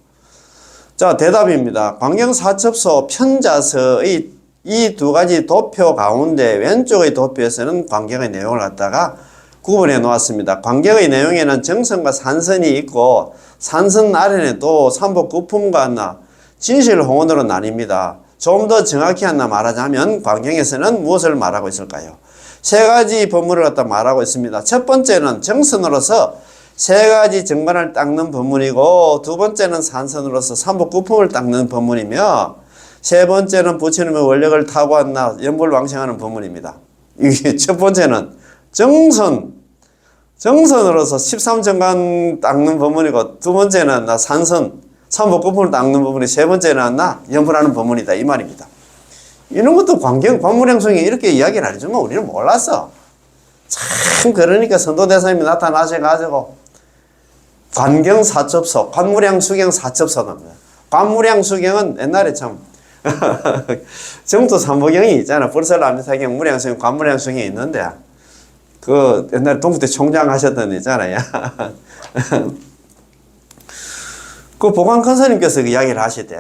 자, 대답입니다. 광경사첩소 편자서의 이 두 가지 도표 가운데 왼쪽의 도표에서는 광경의 내용을 갖다가 구분해 놓았습니다. 광경의 내용에는 정선과 산선이 있고 산선 아래는 또 삼복구품과 진실홍언으로 나뉩니다. 좀 더 정확히 말하자면 광경에서는 무엇을 말하고 있을까요? 세 가지 법문을 갖다 말하고 있습니다. 첫 번째는 정선으로서 세 가지 정반을 닦는 법문이고 두 번째는 산선으로서 삼복구품을 닦는 법문이며 세 번째는 부처님의 원력을 타고 연불왕생하는 법문입니다. 이게 첫 번째는 정선으로서 13정관 닦는 법문이고 두 번째는 산선 삼복구품을 닦는 법문이 세 번째는 연불하는 법문이다 이 말입니다. 이런 것도 관문행성이 이렇게 이야기를 안 해주면 우리는 몰랐어. 참 그러니까 선도대사님이 나타나셔가지고 관경사첩소, 관무량수경사첩소입니다. 관무량수경은 옛날에 참 정토 삼보경이 있잖아. 불설암사경, 무량수경, 관무량수경이 있는데 그 옛날에 동부대 총장 하셨던 애 있잖아요. 그 보광컨스님께서 그 이야기를 하시대.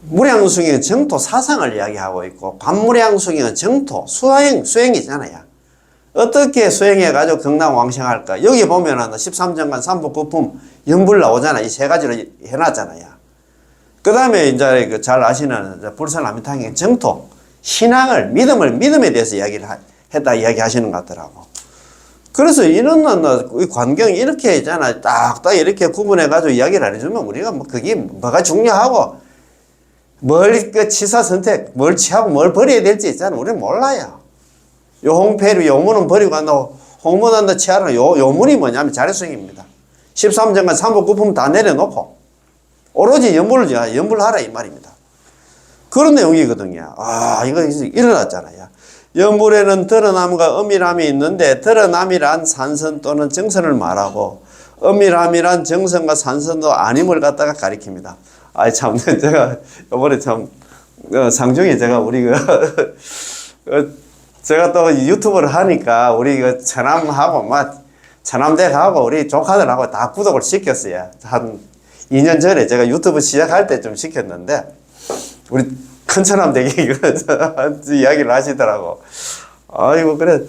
무량수경은 정토 사상을 이야기하고 있고 관무량수경은 정토 수행이잖아요. 어떻게 수행해가지고 극락왕생할까? 여기 보면은 13정관 삼복구품 연불 나오잖아. 이 세 가지로 해놨잖아요. 그 다음에 이제 잘 아시는 불설암미탕의 정토, 신앙을, 믿음에 대해서 이야기를 했다 이야기하시는 것 같더라고. 그래서 이런 관경이 이렇게 있잖아. 딱딱 이렇게 구분해가지고 이야기를 안 해주면 우리가 그게 뭐가 중요하고 뭘 치사 선택, 뭘 취하고 뭘 버려야 될지 있잖아. 우리는 몰라요. 요홍패류, 요문은 버리고 간다고, 홍문한다 취하라. 요문이 뭐냐면 자력수행입니다. 13정관 삼복구품 다 내려놓고, 오로지 연불하라, 이 말입니다. 그런 내용이거든요. 이거 일어났잖아요. 연불에는 드러남과 은밀함이 있는데, 드러남이란 산선 또는 정선을 말하고, 은밀함이란 정선과 산선도 아님을 갖다가 가리킵니다. 참, 제가, 요번에 참, 상중에 제가 제가 또 유튜브를 하니까 우리 처남하고 차남대 가고 우리 조카들하고 다 구독을 시켰어요. 한 2년 전에 제가 유튜브 시작할 때 좀 시켰는데, 우리 큰 차남대기 이야기를 하시더라고. 아이고, 그래.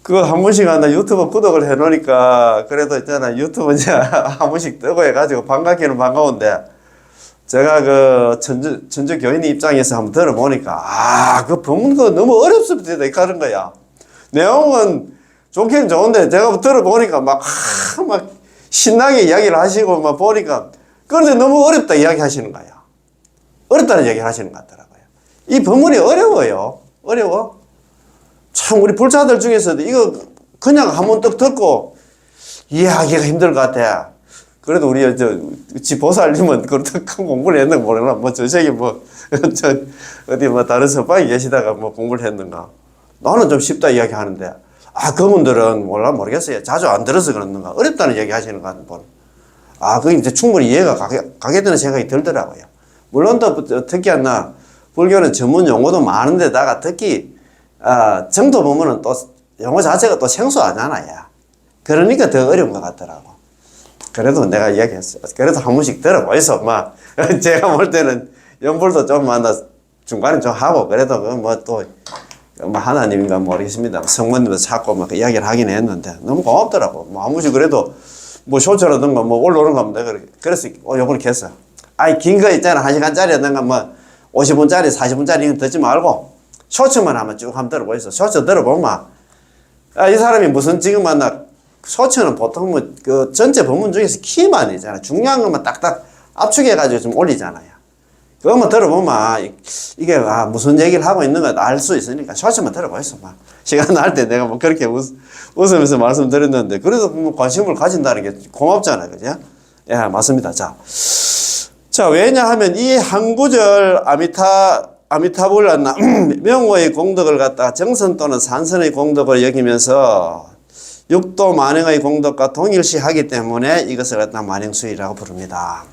그거 한 번씩 나 유튜브 구독을 해놓으니까, 그래도 있잖아. 유튜브 이제 한 번씩 뜨고 해가지고 반갑기는 반가운데, 제가 그 전주 교인 입장에서 한번 들어보니까, 그 법문도 너무 어렵습니다. 이렇게 하는 거야. 내용은 좋긴 좋은데, 제가 들어보니까 막 신나게 이야기를 하시고 막 보니까, 그런데 너무 어렵다 이야기 하시는 거야. 어렵다는 얘기를 하시는 것 같더라고요. 이 법문이 어려워요. 어려워. 참, 우리 불자들 중에서도 이거 그냥 한번 딱 듣고 이해하기가 힘들 것 같아. 그래도 우리 지 보살님은 그렇게 큰 공부를 했는가 모르나. 저쪽에 어디 다른 서방에 계시다가 공부를 했는가. 나는 좀 쉽다 이야기 하는데, 그분들은 모르겠어요. 자주 안 들어서 그러는가. 어렵다는 얘기 하시는 것 같은 분. 그게 이제 충분히 이해가 가게 되는 생각이 들더라고요. 물론 또 특히 불교는 전문 용어도 많은데다가 특히 정도 보면은 또 용어 자체가 또 생소하잖아요. 그러니까 더 어려운 것 같더라고. 그래도 내가 이야기했어. 그래도 한 번씩 들어보이소. 제가 볼 때는 연불도 좀 중간에 좀 하고, 그래도 하나님인가 모르겠습니다. 성모님도 찾고 이야기를 하긴 했는데 너무 고맙더라고. 한 번씩 그래도 쇼츠라든가 올라오는 거 하면 내가 그래서 요번에 했어. 긴 거 있잖아. 1시간짜리라든가 50분짜리, 40분짜리 이거 듣지 말고 쇼츠만 한번 쭉 한번 들어보이소. 쇼츠 들어보면 이 사람이 무슨 지금 쇼츠는 보통 그 전체 본문 중에서 키만 있잖아. 중요한 것만 딱딱 압축해가지고 좀 올리잖아요. 그것만 들어보면 이게 무슨 얘기를 하고 있는 걸 알 수 있으니까 쇼츠만 들어보이소. 시간 날 때 내가 그렇게 웃으면서 말씀드렸는데, 그래도 관심을 가진다는 게 고맙잖아요. 그죠? 예, 맞습니다. 자, 왜냐하면 이 한 구절 아미타불라나 명호의 공덕을 갖다가 정선 또는 산선의 공덕을 여기면서 육도 만행의 공덕과 동일시하기 때문에 이것을 갖다 만행수일이라고 부릅니다.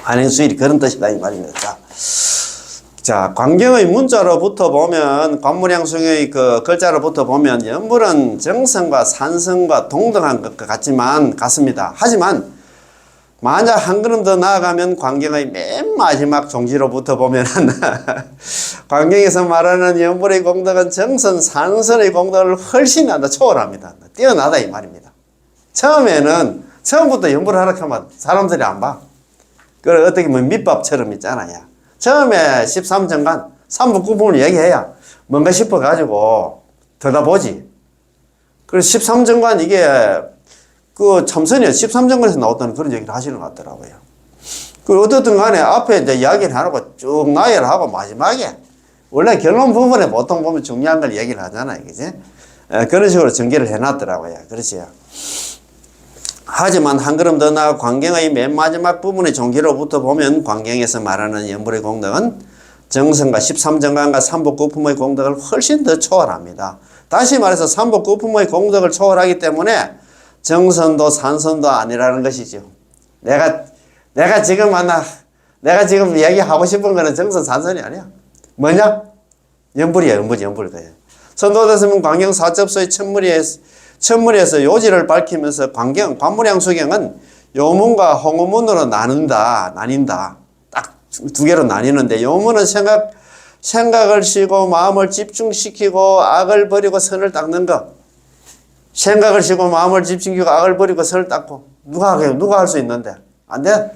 만행수일이 그런 뜻이다 이 말입니다. 자, 광경의 문자로부터 보면, 관무량숭의 그 글자로부터 보면 연불은 정선과 산선과 동등한 것 같습니다. 하지만 만약 한 걸음 더 나아가면 광경의 맨 마지막 종지로부터 보면은 광경에서 말하는 연불의 공덕은 정선, 산선의 공덕을 훨씬 초월합니다. 뛰어나다 이 말입니다. 처음부터 연불을 하라 하면 사람들이 안 봐. 그래, 어떻게 밑밥처럼 있잖아요. 처음에 13정간 3부 9분을 얘기해야 뭔가 싶어가지고 들어보지. 그래서 13정간 이게 그 참선이야 13정간에서 나왔다는 그런 얘기를 하시는 것 같더라고요. 그 어떻든 간에 앞에 이제 이야기를 하고 쭉 나열을 하고 마지막에 원래 결론 부분에 보통 보면 중요한 걸 얘기를 하잖아요. 그지? 그런 식으로 전개를 해놨더라고요. 그렇지요. 하지만 한 걸음 더 나아 광경의 맨 마지막 부분의 종기로부터 보면 광경에서 말하는 연불의 공덕은 정성과 13정간과 삼복구품의 공덕을 훨씬 더 초월합니다. 다시 말해서 삼복구품의 공덕을 초월하기 때문에 정선도 산선도 아니라는 것이죠. 내가 지금 이야기하고 싶은 거는 정선 산선이 아니야. 뭐냐? 연불이야, 연불. 선도됐으면 광경 사첩소의 천무리에서 요지를 밝히면서 관무량수경은 요문과 홍어문으로 나뉜다. 딱 두 개로 나뉘는데, 요문은 생각을 쉬고 마음을 집중시키고 악을 버리고 선을 닦는 것. 생각을 쉬고 마음을 집중시키고 악을 버리고 선을 닦고. 누가 할 수 있는데? 안 돼.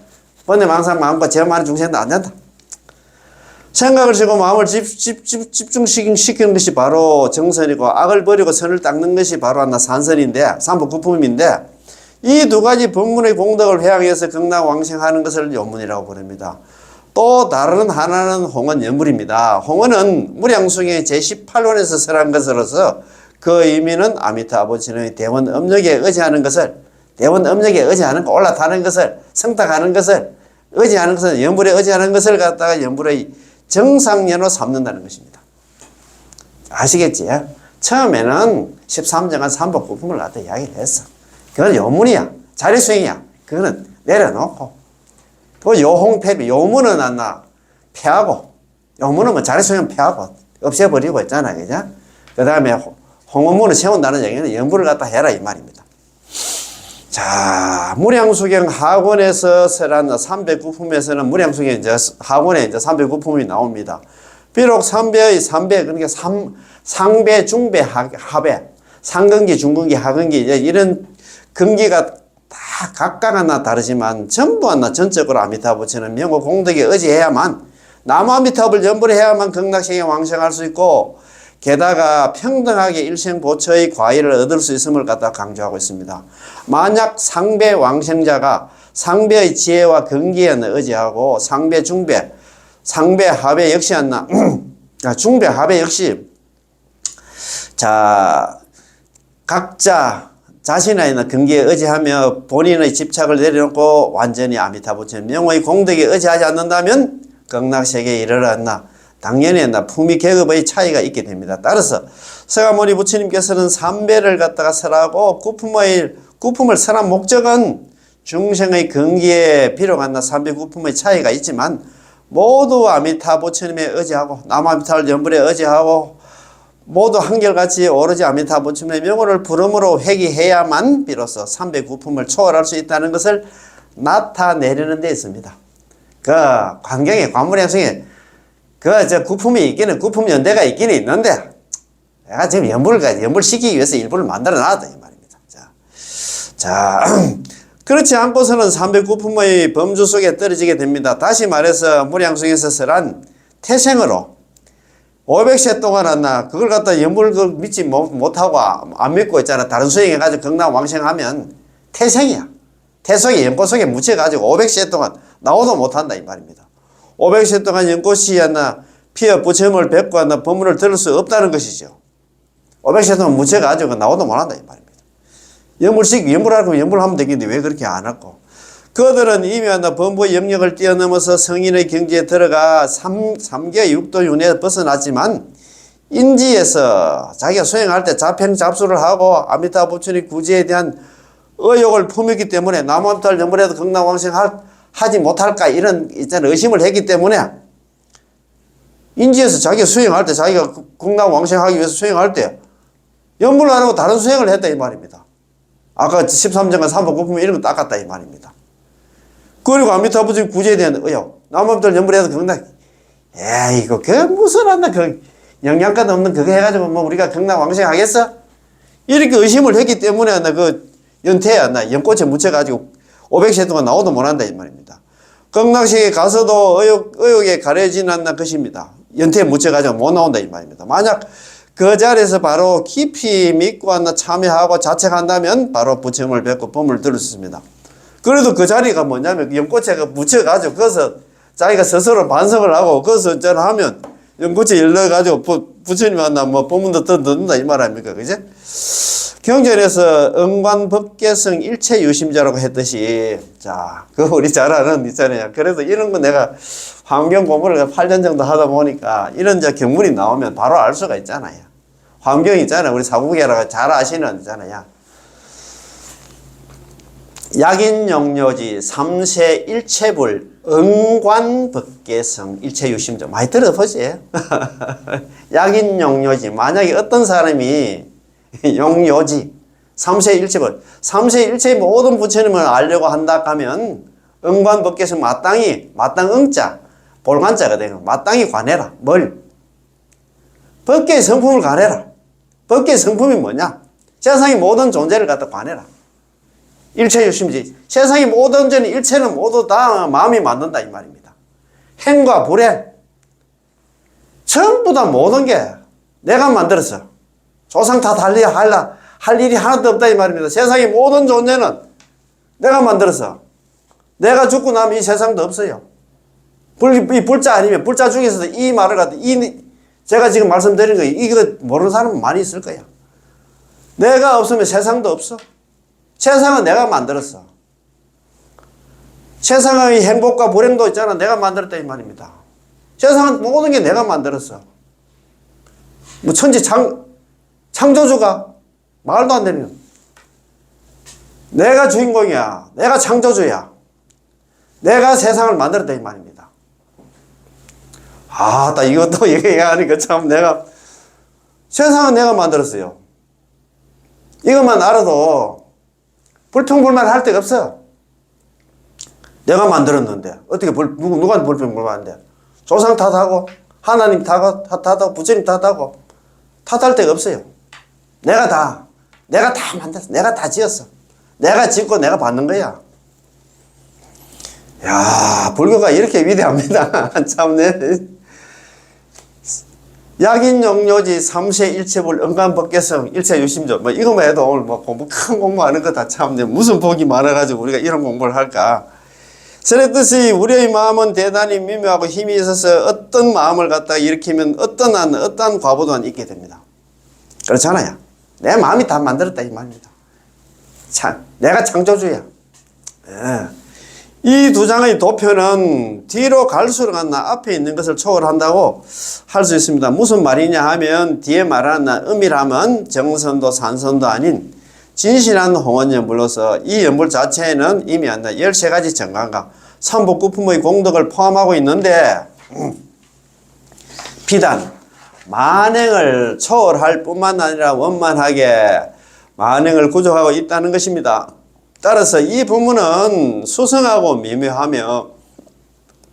번뇌망상 마음과 제만의 중생도 안 된다. 생각을 쉬고 마음을 집중시키는 것이 바로 정선이고, 악을 버리고 선을 닦는 것이 바로 산선인데, 삼복구품인데, 이 두 가지 법문의 공덕을 회양해서 극락왕생하는 것을 요문이라고 부릅니다. 또 다른 하나는 홍언연불입니다. 홍언은 무량수경의 제18원에서 설한 것으로서 그 의미는 아미타 아버지의 대원엄력에 의지하는 것을, 올라타는 것을, 성탁하는 것을, 의지하는 것을, 연불에 의지하는 것을 갖다가 연불의 정상연호 삼는다는 것입니다. 아시겠지? 처음에는 13정간 삼복구품을 갖다 이야기를 했어. 그건 요문이야. 자리수행이야. 그거는 내려놓고. 또 요홍패비, 요문은 피하고, 요문은 자리수행은 피하고, 없애버리고 있잖아. 그죠? 그 다음에 홍원문을 세운다는 얘기는 연불을 갖다 해라 이 말입니다. 자, 무량수경 하권에서 설한 309품에서는 무량수경 이제 하권에 이제 309품이 나옵니다. 비록 삼배의 삼배, 그러니까 상배, 중배, 하배, 상근기, 중근기, 하근기, 이런 근기가 다 각각 하나 다르지만 전부 하나 전적으로 아미타불 부처는 명호 공덕에 의지해야만, 나무아미타불 연불을 해야만 극락세계 왕생할 수 있고, 게다가 평등하게 일생보처의 과일을 얻을 수 있음을 갖다 강조하고 있습니다. 만약 상배 왕생자가 상배의 지혜와 근기에 의지하고 상배, 중배, 상배, 하배 역시 안나 중배, 하배 역시 자 각자 자신의 있는 근기에 의지하며 본인의 집착을 내려놓고 완전히 아미타불처 명호의 공덕에 의지하지 않는다면 극락세계에 이르렀나 당연히 품위 계급의 차이가 있게 됩니다. 따라서 서가모니 부처님께서는 삼배를 갖다가 설하고 구품을 설한 목적은 중생의 근기에 비록한나 삼배 구품의 차이가 있지만 모두 아미타 부처님에 의지하고 남아미타를 연불에 의지하고 모두 한결같이 오로지 아미타 부처님의 명호를 부름으로 회귀해야만 비로소 삼배 구품을 초월할 수 있다는 것을 나타내려는 데 있습니다. 그 관경에 관문행성에 구품이 있기는, 구품 연대가 있기는 있는데, 내가 지금 연불 시키기 위해서 일부를 만들어 놨다, 이 말입니다. 자, 그렇지 않고서는 309품의 범주 속에 떨어지게 됩니다. 다시 말해서, 무량수경에서 설한 태생으로 500세 동안 한나, 그걸 갖다 연불 믿지 못하고 안 믿고 있잖아. 다른 수행해가지고 극락 왕생하면 태생이야. 태속에 연꽃 속에 묻혀가지고 500세 동안 나오도 못한다, 이 말입니다. 500세 동안 연꽃이 하나 피어 부처님을 뵙고 하나 법문을 들을 수 없다는 것이죠. 500세 동안 묻혀가지고 나오도 못한다 이 말입니다. 연불하고 연불하면 되겠는데 왜 그렇게 안 하고. 그들은 이미 하나 범부의 영역을 뛰어넘어서 성인의 경지에 들어가 3계 6도 윤회에 벗어났지만 인지에서 자기가 수행할 때 자평잡수를 하고 아미타 부처님 구제에 대한 의욕을 품었기 때문에 남아미타를 연불해도 극락왕생 하지 못할까 이런 의심을 했기 때문에 인지에서 자기가 수행할 때, 자기가 극락왕생하기 위해서 수행할 때 연불 안 하고 다른 수행을 했다 이 말입니다. 아까 13정과 3법구품 이런 거 닦았다 이 말입니다. 그리고 아미타 부처님 구제에 대한 의욕, 남아미타를 연불해도 극락, 이거 무슨 한다 영양가 없는 그거 해가지고 우리가 극락왕생 하겠어? 이렇게 의심을 했기 때문에 연태에 연꽃에 묻혀가지고 500세 동안 나오도 못한다 이 말입니다. 극락세계에 가서도 의욕에 가려진 않는 것입니다. 연태에 묻혀가지고 못 나온다 이 말입니다. 만약 그 자리에서 바로 깊이 믿고 참여하고 자책한다면 바로 부처님을 뵙고 법문을 들을 수 있습니다. 그래도 그 자리가 뭐냐면 연꽃에 묻혀가지고 거기서 자기가 스스로 반성을 하고 거기서 하면 연꽃에 열려가지고 부처님 만나 법문도 듣는다 이 말 아닙니까? 그제? 경전에서 응관법계성 일체유심자라고 했듯이, 자, 우리 잘 아는 있잖아요. 그래서 이런 거 내가 환경 공부를 8년 정도 하다 보니까 이런 경문이 나오면 바로 알 수가 있잖아요. 환경 있잖아요. 우리 사국이라고 잘 아시는 있잖아요. 약인영료지 삼세 일체불 응관법계성 일체유심자 많이 들어보지? 약인영료지 만약에 어떤 사람이 용요지 삼세일체불 삼세일체의 모든 부처님을 알려고 한다 하면 응관법계에서 마땅 응자 볼관자가 되는 마땅히 관해라. 뭘? 법계의 성품을 관해라. 법계의 성품이 뭐냐? 세상의 모든 존재를 갖다 관해라. 일체유심이지. 세상의 모든 존재 일체는 모두 다 마음이 만든다 이 말입니다. 행과 불행 전부 다 모든 게 내가 만들었어. 조상 다 달리 할 일이 하나도 없다 이 말입니다. 세상의 모든 존재는 내가 만들어서 내가 죽고 나면 이 세상도 없어요. 이 불자 아니면 불자 중에서도 이 말을 갖다 제가 지금 말씀드린 거 이거 모르는 사람은 많이 있을 거야. 내가 없으면 세상도 없어. 세상은 내가 만들었어. 세상의 행복과 불행도 있잖아. 내가 만들었다 이 말입니다. 세상은 모든 게 내가 만들었어. 천지 창조주가 말도 안 되는 거. 내가 주인공이야. 내가 창조주야. 내가 세상을 만들었다 이 말입니다. 이것도 얘기하니까 참 세상은 내가 만들었어요. 이것만 알아도 불평불만 할 데가 없어. 내가 만들었는데 어떻게 누구한테 불평불만한데? 조상 탓하고 하나님 탓하고 부처님 탓하고 탓할 데가 없어요. 내가 다 만들었어. 내가 다 지었어. 내가 짓고 내가 받는 거야. 야, 불교가 이렇게 위대합니다. 참네. 약인용료지 삼세일체불 응간법계성 일체유심조 뭐 이거만 해도 오늘 뭐 큰 공부하는 거 다 참네. 무슨 복이 많아가지고 우리가 이런 공부를 할까. 선의 뜻이 우리의 마음은 대단히 미묘하고 힘이 있어서 어떤 마음을 갖다가 일으키면 어떠한 과보도 있게 됩니다. 그렇잖아요. 내 마음이 다 만들었다 이 말입니다. 내가 창조주야. 이 두 장의 도표는 뒤로 갈수록 앞에 있는 것을 초월한다고 할 수 있습니다. 무슨 말이냐 하면 뒤에 말하는 음이라면 정선도 산선도 아닌 진실한 홍언연불로서 이 연불 자체에는 이미 13가지 정관과 삼복구품의 공덕을 포함하고 있는데 비단 만행을 초월할 뿐만 아니라 원만하게 만행을 구족하고 있다는 것입니다. 따라서 이 부문은 수성하고 미묘하며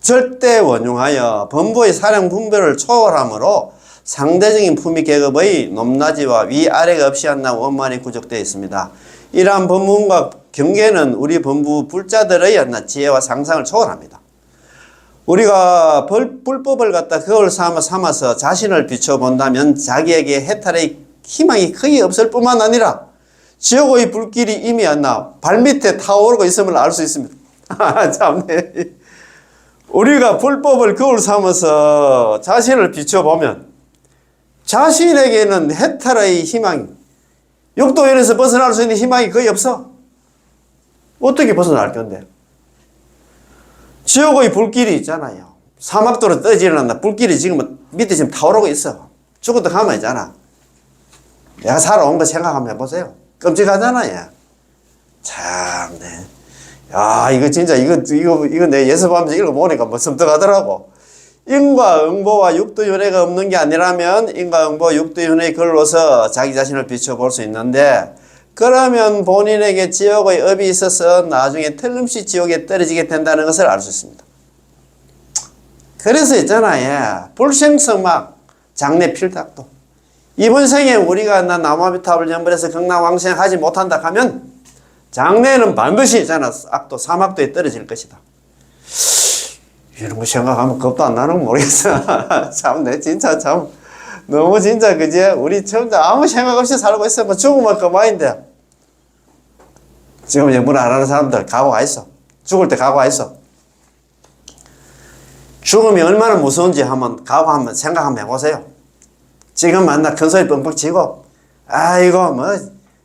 절대 원흉하여 범부의 사량 분별을 초월하므로 상대적인 품위 계급의 높낮이와 위아래가 없이 원만히 구족되어 있습니다. 이러한 법문과 경계는 우리 범부 불자들의 지혜와 상상을 초월합니다. 우리가 불법을 갖다 거울 삼아서 자신을 비춰본다면 자기에게 해탈의 희망이 거의 없을 뿐만 아니라 지옥의 불길이 이미 발밑에 타오르고 있음을 알 수 있습니다. 참네. 우리가 불법을 거울 삼아서 자신을 비춰보면 자신에게는 해탈의 희망이, 육도연에서 벗어날 수 있는 희망이 거의 없어. 어떻게 벗어날 건데? 지옥의 불길이 있잖아요. 사막도로 떠지려나 불길이 지금 밑에 지금 타오르고 있어. 죽어도 가만히 있잖아. 내가 살아온 거 생각하면 해보세요. 끔찍하잖아요. 참네. 야, 이거 진짜, 이거 내 예습하면서 읽어보니까 뭐 섬뜩하더라고. 인과응보와 육도윤회가 없는 게 아니라면 인과응보, 육도윤회의 글로서 자기 자신을 비춰볼 수 있는데, 그러면 본인에게 지옥의 업이 있어서 나중에 틀림없이 지옥에 떨어지게 된다는 것을 알 수 있습니다. 그래서 있잖아요. 불생성막, 장래 필탁도. 이번 생에 우리가 나무아미타불 연불해서 극락왕생하지 못한다 하면 장래에는 반드시 있잖아. 악도, 사막도에 떨어질 것이다. 이런 거 생각하면 겁도 안 나는 거 모르겠어. 참, 내 진짜 참, 너무 진짜, 그지? 우리 진짜 아무 생각 없이 살고 있어. 뭐 죽으면 그만인데. 지금 연불 안 하는 사람들 각오가 있어. 죽을 때 각오가 있어. 죽음이 얼마나 무서운지 각오하면 생각 해보세요. 지금 큰 소리 뻥뻥 치고, 아이고,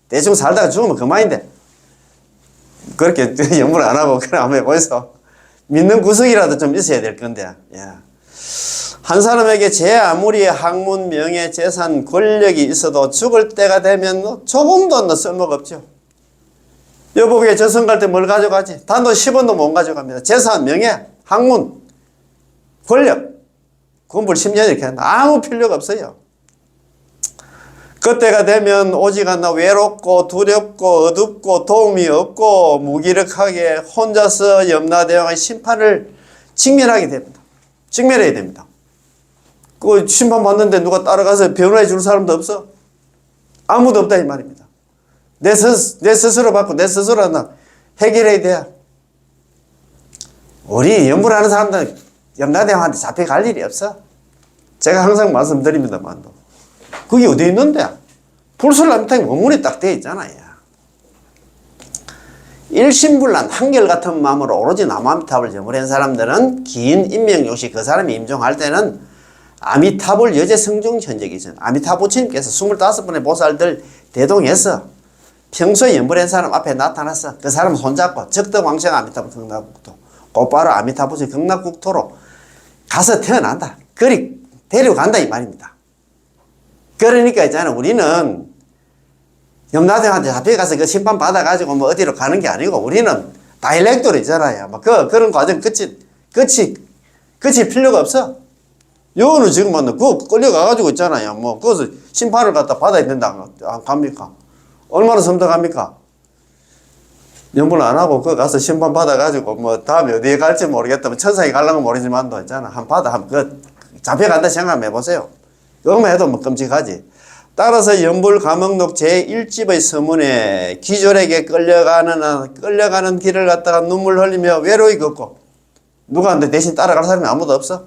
대충 살다가 죽으면 그만인데. 그렇게 연불 안 하고, 그래, 한번 해보세요. 믿는 구석이라도 좀 있어야 될 건데, 한 사람에게 제 아무리 학문, 명예, 재산, 권력이 있어도 죽을 때가 되면 조금도 쓸모가 없죠. 여보게 저승 갈 때 뭘 가져가지? 단돈 10원도 못 가져갑니다. 재산, 명예, 학문, 권력, 공부를 10년 이렇게 한다. 아무 필요가 없어요. 그때가 되면 오직 외롭고 두렵고 어둡고 도움이 없고 무기력하게 혼자서 염라대왕의 심판을 직면하게 됩니다. 직면해야 됩니다. 그 심판 받는데 누가 따라가서 변호해 줄 사람도 없어. 아무도 없다 이 말입니다. 내 스스로 받고 내 스스로 해결해야 돼. 우리 연불하는 사람들은 염라대왕한테 잡혀갈 일이 없어. 제가 항상 말씀드립니다만 그게 어디 있는데? 불설남탕 원문에 딱 되어 있잖아요. 일심불란 한결같은 마음으로 오로지 나무아미타불을 염불한 사람들은 긴 인명용시 그 사람이 임종할 때는 아미타불 여제성중 현적이 있어요. 아미타 부처님께서 25분의 보살들 대동해서 평소에 염불한 사람 앞에 나타나서 그 사람 손잡고 적덕왕생 아미타불 극락국토 곧바로 아미타 부처님 극락국토로 가서 태어난다. 그리 데려간다 이 말입니다. 그러니까 있잖아요. 우리는 염라대왕한테 잡혀가서 그 심판 받아가지고 어디로 가는 게 아니고 우리는 다이렉트로 있잖아요. 그런 과정 끝이 필요가 없어. 요거는 지금 그거 끌려가가지고 있잖아요. 그것을 심판을 갖다 받아야 된다. 안 갑니까? 얼마나 섬뜩합니까? 연불 안 하고 그 가서 심판 받아가지고 뭐 다음에 어디에 갈지 모르겠다면 천상에 가려면 모르지만도 있잖아. 그 잡혀간다 생각해 보세요. 그것만 해도 뭐 끔찍하지. 따라서 연불 감옥록 제1집의 서문에 기졸에게 끌려가는 길을 갖다가 눈물 흘리며 외로이 걷고 누구한테 대신 따라갈 사람이 아무도 없어.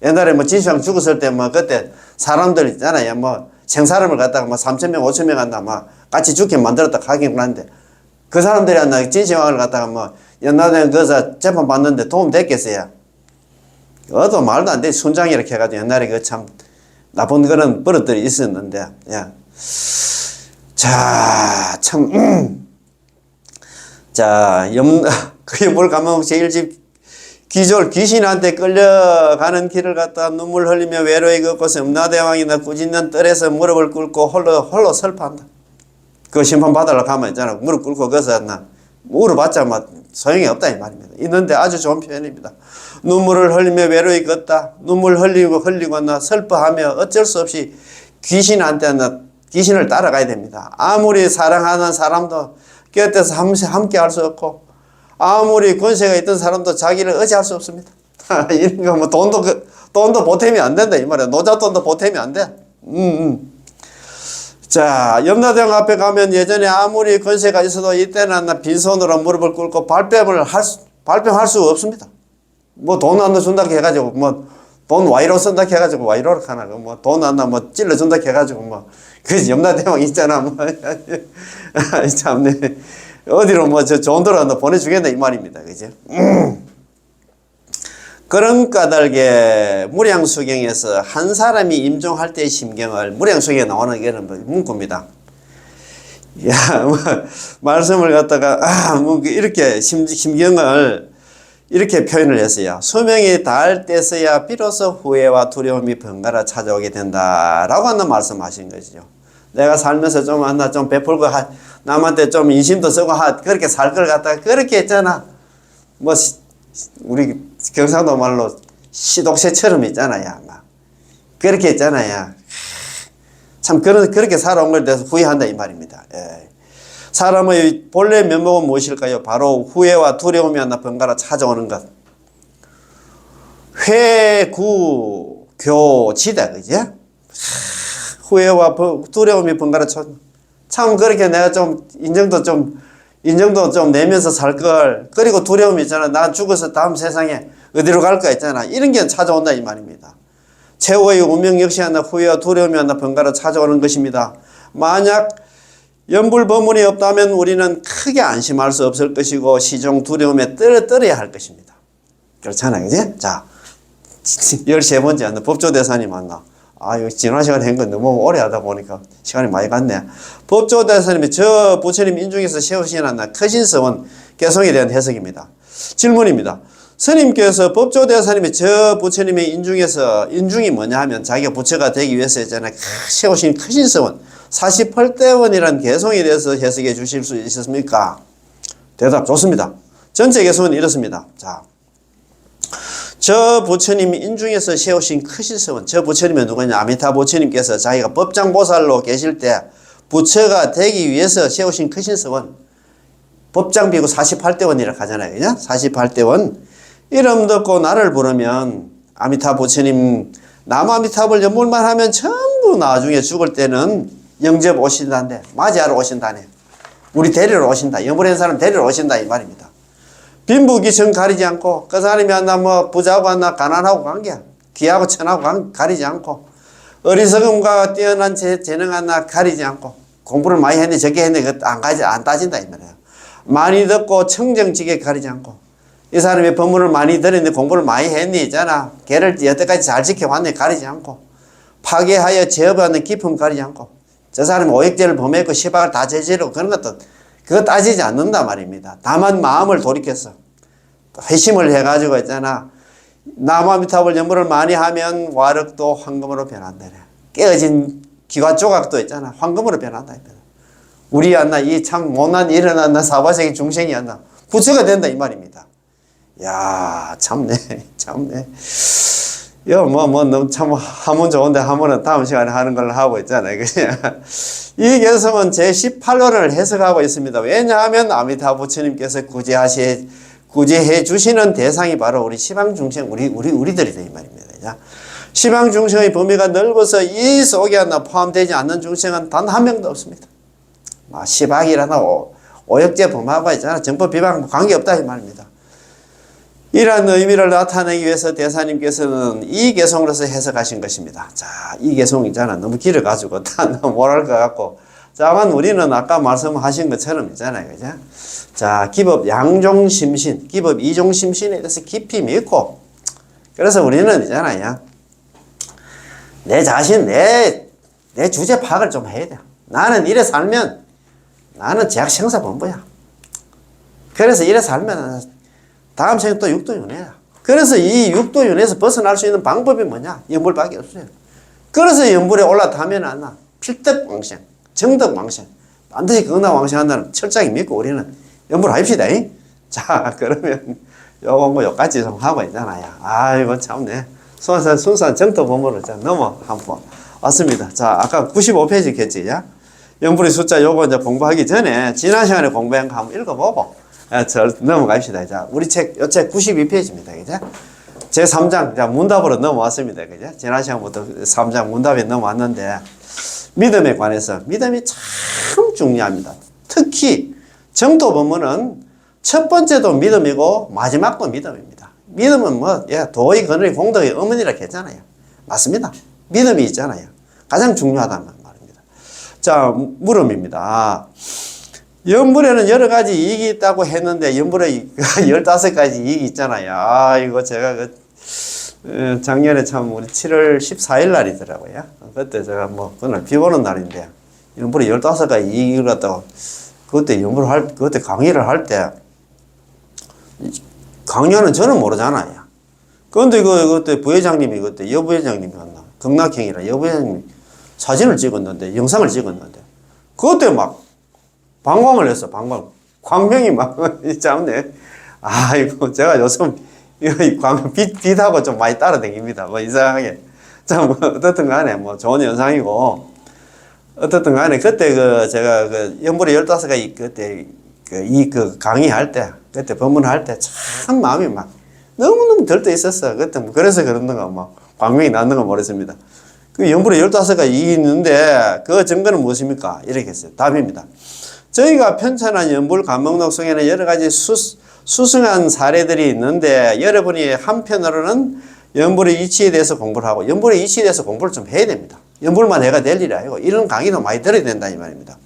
옛날에 뭐 진시황 죽었을 때 뭐 그때 사람들 있잖아요. 뭐 생사람을 갖다가 뭐 3,000명, 5,000명 한다 막 같이 죽게 만들었다 하긴 하는데 그 사람들이 한나 진시황을 갖다가 뭐 옛날에 그서 재판 받는데 도움 됐겠어요. 그것도 말도 안 돼. 순장 이렇게 해가지고 옛날에 그 참 나쁜 그런 버릇들이 있었는데, 야. 자, 참, 자, 그 연불 감옥 제1집 기졸 귀신한테 끌려가는 길을 갖다 눈물 흘리며 외로이 걷고 섬나대왕이나 꾸짖는 뜰에서 무릎을 꿇고 홀로 슬퍼한다. 그 심판 받으러 가면 있잖아. 무릎 꿇고 거기서 물어봤자 막 소용이 없다 이 말입니다. 있는데 아주 좋은 표현입니다. 눈물을 흘리며 외로이 걷다. 눈물 흘리고 슬퍼하며 어쩔 수 없이 귀신을 따라가야 됩니다. 아무리 사랑하는 사람도 곁에서 함께 할 수 없고 아무리 권세가 있던 사람도 자기를 의지할 수 없습니다. 이런 거 뭐 돈도 보탬이 안 된다 이 말이야. 노잣돈도 보탬이 안 돼. 자, 염라대왕 앞에 가면 예전에 아무리 권세가 있어도 이때는 빈손으로 무릎을 꿇고 발뺌할 수 없습니다. 뭐 돈 안 준다 해가지고 뭐 돈 와이로 쓴다 해가지고 와이로를 하나 뭐 돈 안 뭐 찔러준다 해가지고 뭐 그 염라대왕 있잖아 뭐 참네 어디로 뭐 저 좋은 데로 보내주겠네 이 말입니다. 그죠? 그런 까닭에 무량수경에서 한 사람이 임종할 때의 심경을 무량수경에 나오는 게 문구입니다. 야, 뭐, 말씀을 갖다가, 뭐, 이렇게 심경을 이렇게 표현을 했어요. 수명이 닿을 때서야 비로소 후회와 두려움이 번갈아 찾아오게 된다라고 하는 말씀하신 것이죠. 내가 살면서 좀 베풀고, 남한테 좀 인심도 쓰고, 그렇게 살 걸 갖다가 그렇게 했잖아. 뭐, 우리 경상도 말로 시독새처럼 있잖아요. 그렇게 했잖아요. 참 그렇게 살아온 것에 대해서 후회한다 이 말입니다. 예. 사람의 본래 면목은 무엇일까요? 바로 후회와 두려움이 하나 번갈아 찾아오는 것. 회구교지다 그죠? 후회와 두려움이 번갈아 참 그렇게 내가 좀 인정도 좀 내면서 살 걸. 그리고 두려움이 있잖아. 나 죽어서 다음 세상에 어디로 갈까 있잖아. 이런 게 찾아온다 이 말입니다. 최후의 운명 역시 하나 후회와 두려움이 하나 번갈아 찾아오는 것입니다. 만약 연불법문이 없다면 우리는 크게 안심할 수 없을 것이고 시종 두려움에 떨어야 할 것입니다. 그렇잖아 그지? 자 13번째 법조대사님 만나. 이거 지난 시간에 한 건 너무 오래 하다 보니까 시간이 많이 갔네. 법조대사님이 저 부처님 인중에서 세우신 크신 서원 개성에 대한 해석입니다. 질문입니다. 스님께서 법조대사님이 저 부처님의 인중이 뭐냐 하면 자기가 부처가 되기 위해서 있잖아요. 세우신 크신 서원 48대원이라는 개성에 대해서 해석해 주실 수 있습니까? 대답 좋습니다. 전체 개성은 이렇습니다. 자, 저 부처님이 인중에서 세우신 크신 서원, 저 부처님은 누구냐? 아미타 부처님께서 자기가 법장보살로 계실 때 부처가 되기 위해서 세우신 크신 서원, 법장비구 48대원이라고 하잖아요. 그죠? 48대원. 이름 듣고 나를 부르면 아미타 부처님, 남아미타불 연불만 하면 전부 나중에 죽을 때는 영접 오신다는데, 맞이하러 오신다네. 우리 데리러 오신다. 연불한 사람 데리러 오신다. 이 말입니다. 빈부귀천 가리지 않고 그 사람이 한나 뭐 부자고 한나 가난하고 관계야. 귀하고 천하고 가리지 않고 어리석음과 뛰어난 재능 한나 가리지 않고 공부를 많이 했는데 적게 했는데 안 따진다 이 말이야. 많이 듣고 청정지게 가리지 않고 이 사람이 법문을 많이 들었는데 공부를 많이 했니 있잖아. 걔를 여태까지 잘 지켜왔네 가리지 않고 파괴하여 제업하는 기품 가리지 않고 저 사람이 오역죄를 범했고 시박을 다 저지르고 그런 것도 그거 따지지 않는다 말입니다. 다만 마음을 돌이켰어. 회심을 해가지고 있잖아. 남아미타불 연불을 많이 하면 와륵도 황금으로 변한다네. 깨어진 기관 조각도 있잖아. 황금으로 변한다. 우리 안나 이 참 못난 일어났나 사바세기 중생이었나 부처가 된다 이 말입니다. 야 참네. 너무 참 하면 좋은데 하면은 다음 시간에 하는 걸로 하고 있잖아요. 그냥 이 개성은 제18호를 해석하고 있습니다. 왜냐하면 아미타 부처님께서 구제해 주시는 대상이 바로 우리 시방중생, 우리들이다 이 말입니다. 시방중생의 범위가 넓어서 이 속에 하나 포함되지 않는 중생은 단 한 명도 없습니다. 시박이라나 오역제 범하고 있잖아. 정법 비방 관계없다 이 말입니다. 이러한 의미를 나타내기 위해서 대사님께서는 이 개성으로서 해석하신 것입니다. 자, 이 개성 있잖아. 너무 길어가지고 다 뭐랄 것 같고. 자만 우리는 아까 말씀하신 것처럼 있잖아요. 그죠? 자, 기법 양종심신, 기법 이종심신에 대해서 깊이 믿고, 그래서 우리는 있잖아요. 내 자신, 내 주제 파악을 좀 해야 돼. 나는 이래 살면, 나는 제약 생사본부야. 그래서 이래 살면, 다음 생에 또 육도윤회야. 그래서 이 육도윤회에서 벗어날 수 있는 방법이 뭐냐? 연불밖에 없어요. 그래서 연불에 올라타면 안 나. 필덕왕생, 정덕왕생. 반드시 건강왕생한다는 철저하게 믿고 우리는 연불합시다. 자, 그러면 요거 요까지 좀 하고 있잖아요. 아이고, 참네. 순수한 정토본문을 넘어 한번 왔습니다. 자, 아까 95페이지 겠지? 연불의 숫자 요거 이제 공부하기 전에 지난 시간에 공부한 거 한번 읽어보고 넘어갑시다. 자, 우리 요 책 92페이지입니다. 그죠? 제 3장, 자, 문답으로 넘어왔습니다. 그죠? 지난 시간부터 3장 문답에 넘어왔는데, 믿음에 관해서, 믿음이 참 중요합니다. 특히, 정토 법문은 첫 번째도 믿음이고, 마지막도 믿음입니다. 믿음은 도의, 근원의, 공덕의 어머니라 했잖아요. 맞습니다. 믿음이 있잖아요. 가장 중요하다는 말입니다. 자, 물음입니다. 연불에는 여러 가지 이익이 있다고 했는데, 연불에 15가지 이익이 있잖아요. 이거 제가 작년에 참 우리 7월 14일 날이더라고요. 그때 제가 그날 비 오는 날인데, 연불에 15가지 이익을 갖다가, 그때 강의를 할 때, 강의하는 저는 모르잖아요. 그런데 그때 부회장님이, 그때 여부회장님이 왔나? 극락형이라 여부회장님이 사진을 찍었는데, 영상을 찍었는데, 그때 방광을 했어, 방광. 광명이 참네. 아이고, 제가 요즘, 빛하고 좀 많이 따라다닙니다. 이상하게. 참, 어떻든 간에, 좋은 영상이고, 어떻든 간에, 그때 제가 연불에 15가지 그때, 강의할 때, 그때 법문할 때 참 마음이 너무너무 들떠 있었어. 그때 그래서 그런가, 광명이 났는 건 모르겠습니다. 그 연불에 15가지 있는데, 그 증거는 무엇입니까? 이렇게 했어요. 답입니다. 저희가 편찬한 연불 감목록 속에는 여러 가지 수승한 사례들이 있는데 여러분이 한편으로는 연불의 이치에 대해서 공부를 하고 연불의 이치에 대해서 공부를 좀 해야 됩니다. 연불만 해가 될 일이 아니고 이런 강의도 많이 들어야 된다 이 말입니다.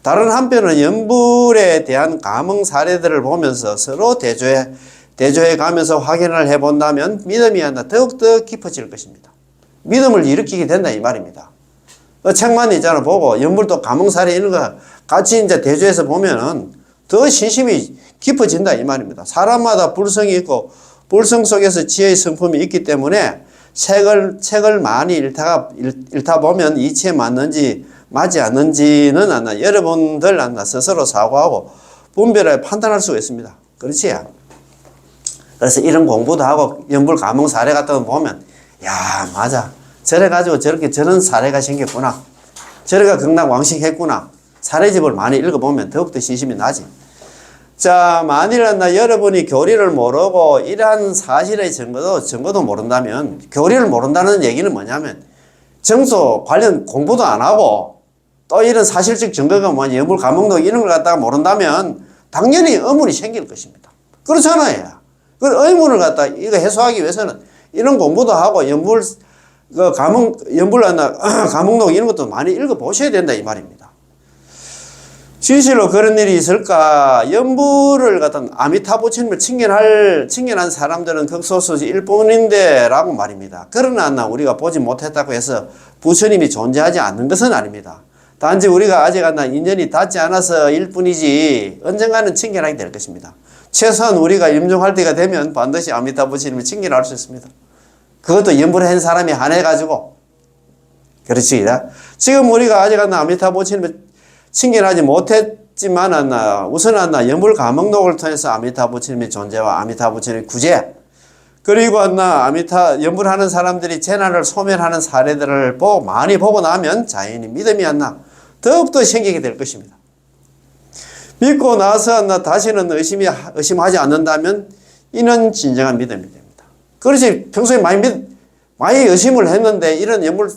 다른 한편은 연불에 대한 감흥 사례들을 보면서 서로 대조해 가면서 확인을 해본다면 믿음이 하나 더욱더 깊어질 것입니다. 믿음을 일으키게 된다 이 말입니다. 책만 있잖아 보고 연불도 감흥 사례 이런 거 같이 이제 대조해서 보면은 더 신심이 깊어진다 이 말입니다. 사람마다 불성이 있고 불성 속에서 지혜의 성품이 있기 때문에 책을 많이 읽다 보면 이치에 맞는지 맞지 않는지는 여러분들 스스로 사고하고 분별해 판단할 수가 있습니다. 그렇지? 그래서 이런 공부도 하고 연불 감흥 사례 같은 거 보면 야 맞아 저래 가지고 저렇게 저런 사례가 생겼구나 저래가 극락왕식했구나 사례집을 많이 읽어보면 더욱더 신심이 나지. 자, 만일 여러분이 교리를 모르고 이러한 사실의 증거도 모른다면 교리를 모른다는 얘기는 뭐냐면 정소 관련 공부도 안 하고 또 이런 사실적 증거가 뭐냐 연불 감목록 이런 걸 갖다가 모른다면 당연히 의문이 생길 것입니다. 그렇잖아요. 그 의문을 갖다 이거 해소하기 위해서는 이런 공부도 하고 연불 감목록 이런 것도 많이 읽어보셔야 된다 이 말입니다. 진실로 그런 일이 있을까? 연불을 갖다 아미타 부처님을 칭견한 사람들은 극소수일 뿐인데 라고 말입니다. 그러나 우리가 보지 못했다고 해서 부처님이 존재하지 않는 것은 아닙니다. 단지 우리가 아직 인연이 닿지 않아서 일 뿐이지 언젠가는 칭견하게 될 것입니다. 최소한 우리가 임종할 때가 되면 반드시 아미타 부처님을 칭견할 수 있습니다. 그것도 연불을 한 사람이 한해가지고 그렇지. 지금 우리가 아직 아미타 부처님을 칭견하지 못했지만 우선 연불 감목록을 통해서 아미타 부처님의 존재와 아미타 부처님의 구제 그리고 연불하는 사람들이 재난을 소멸하는 사례들을 많이 보고 나면 자연히 믿음이 더욱더 생기게 될 것입니다. 믿고 나서 다시는 의심하지 않는다면 이는 진정한 믿음이 됩니다. 그렇지 평소에 많이 의심을 했는데 이런 연물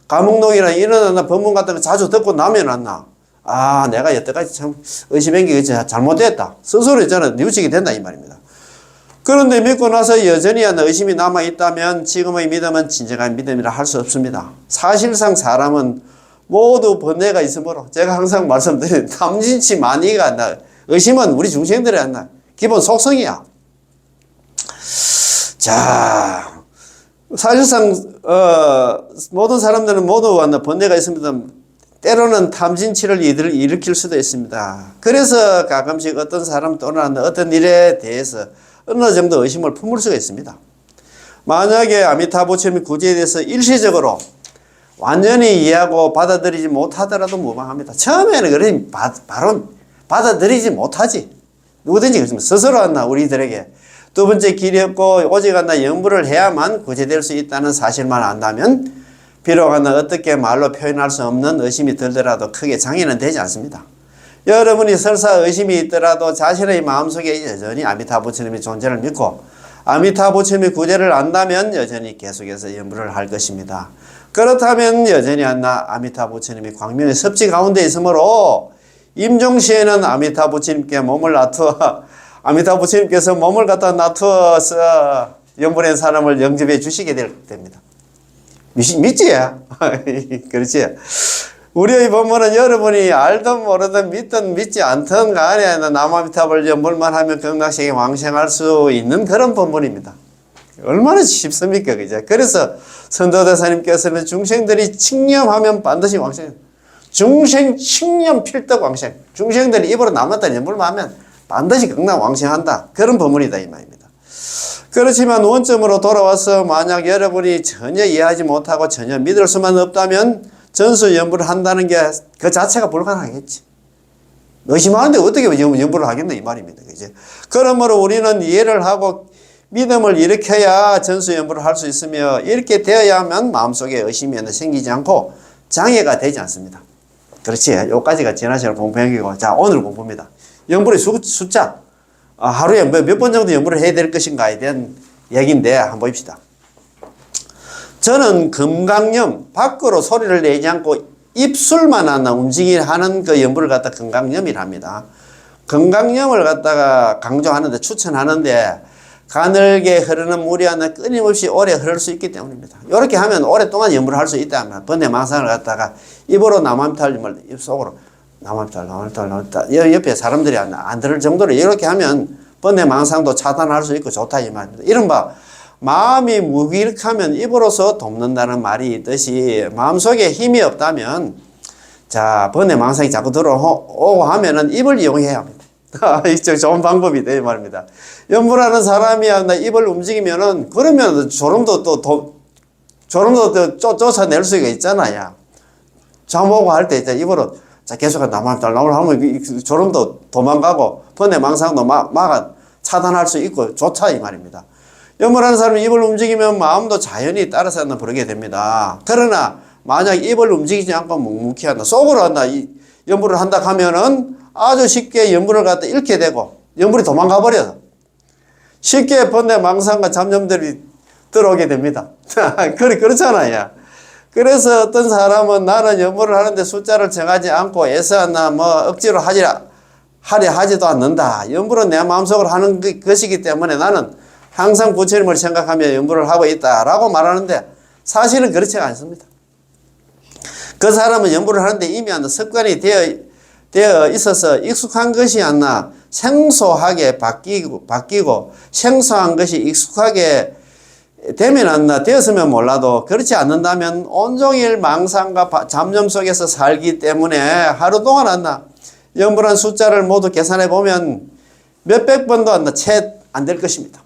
감옥록이나 이런 법문 같은 거 자주 듣고 나면 내가 여태까지 참 의심한 게 잘못됐다. 스스로 있잖아 뉘우치게 된다 이 말입니다. 그런데 믿고 나서 여전히 의심이 남아있다면 지금의 믿음은 진정한 믿음이라 할 수 없습니다. 사실상 사람은 모두 번뇌가 있으므로 제가 항상 말씀드리는 탐진치 만이가 의심은 우리 중생들의 기본 속성이야. 자, 사실상 모든 사람들은 모두 번뇌가 있습니다. 때로는 탐진치를 일으킬 수도 있습니다. 그래서 가끔씩 어떤 사람 또는 어떤 일에 대해서 어느 정도 의심을 품을 수가 있습니다. 만약에 아미타부처님의 구제에 대해서 일시적으로 완전히 이해하고 받아들이지 못하더라도 무방합니다. 처음에는 그래 바로 받아들이지 못하지. 누구든지 그렇습니다. 스스로 우리들에게 두 번째 길이 없고 오직 연부를 해야만 구제될 수 있다는 사실만 안다면 비록 어떻게 말로 표현할 수 없는 의심이 들더라도 크게 장애는 되지 않습니다. 여러분이 설사 의심이 있더라도 자신의 마음속에 여전히 아미타부처님의 존재를 믿고 아미타부처님의 구제를 안다면 여전히 계속해서 연부를 할 것입니다. 그렇다면 여전히 아미타부처님이 광명의 섭지 가운데 있으므로 임종시에는 아미타부처님께 몸을 놔두어 아미타부처님께서 몸을 갖다 놔두어서 연불한 사람을 영접해 주시게 됩니다. 믿지? 그렇지? 우리의 법문은 여러분이 알든 모르든 믿든 믿지 않든 간에 남아미타불 연불만 하면 극락세계 왕생할 수 있는 그런 법문입니다. 얼마나 쉽습니까? 그죠? 그래서 선도대사님께서는 중생들이 칙념하면 반드시 왕생. 중생 칙념 필덕 왕생. 중생들이 입으로 남았다 연불만 하면 반드시 극락 왕생한다. 그런 법문이다 이 말입니다. 그렇지만 원점으로 돌아와서 만약 여러분이 전혀 이해하지 못하고 전혀 믿을 수만 없다면 전수 연부를 한다는 게 그 자체가 불가능하겠지. 의심하는데 어떻게 연부를 하겠나 이 말입니다. 그죠? 그러므로 우리는 이해를 하고 믿음을 일으켜야 전수 연부를 할 수 있으며 이렇게 되어야만 마음속에 의심이 생기지 않고 장애가 되지 않습니다. 그렇지. 여기까지가 지난 시간 공부행기고 자 오늘 공부입니다. 연부의 숫자 하루에 몇 번 정도 연부를 해야 될 것인가에 대한 얘기인데 한번 봅시다. 저는 금강염 밖으로 소리를 내지 않고 입술만 움직이는 그 연부를 갖다 금강염이라 합니다. 금강염을 갖다가 강조하는데 추천하는데 가늘게 흐르는 물이 끊임없이 오래 흐를 수 있기 때문입니다. 이렇게 하면 오랫동안 연부를 할 수 있다면 번뇌망상을 갖다가 입으로 남암탈림을 입속으로 남암탈 옆에 사람들이 안 들을 정도로 이렇게 하면 번뇌망상도 차단할 수 있고 좋다 이 말입니다. 이른바 마음이 무기력하면 입으로서 돕는다는 말이 있듯이 마음속에 힘이 없다면 자 번뇌망상이 자꾸 들어오고 하면은 입을 이용해야 합니다. 좋은 방법이다 이 말입니다. 연부라는 사람이 입을 움직이면은 그러면 졸음도 쫓아낼 수가 있잖아요. 잠오고 할 때 입으로 자 계속 나만 하면 졸음도 도망가고 번뇌망상도 막아 차단할 수 있고 좋다 이 말입니다. 연부라는 사람이 입을 움직이면 마음도 자연히 따라서 부르게 됩니다. 그러나 만약 입을 움직이지 않고 묵묵히 한다, 속으로 한다, 연부를 한다 하면은 아주 쉽게 연부를 갖다 잃게 되고 연불이 도망가 버려서 쉽게 번뇌망상과 잡념들이 들어오게 됩니다. 그렇잖아요. 그래서 어떤 사람은 나는 연부를 하는데 숫자를 정하지 않고 애써 억지로 하려 하지도 않는다. 연부는 내 마음속으로 하는 것이기 때문에 나는 항상 부처님을 생각하며 연부를 하고 있다라고 말하는데 사실은 그렇지 않습니다. 그 사람은 연부를 하는데 이미 습관이 되어 있어서 익숙한 것이 생소하게 바뀌고 생소한 것이 익숙하게 되면 되었으면 몰라도 그렇지 않는다면 온종일 망상과 잡념 속에서 살기 때문에 하루 동안 연부란 숫자를 모두 계산해 보면 몇백 번도 채 안 될 것입니다.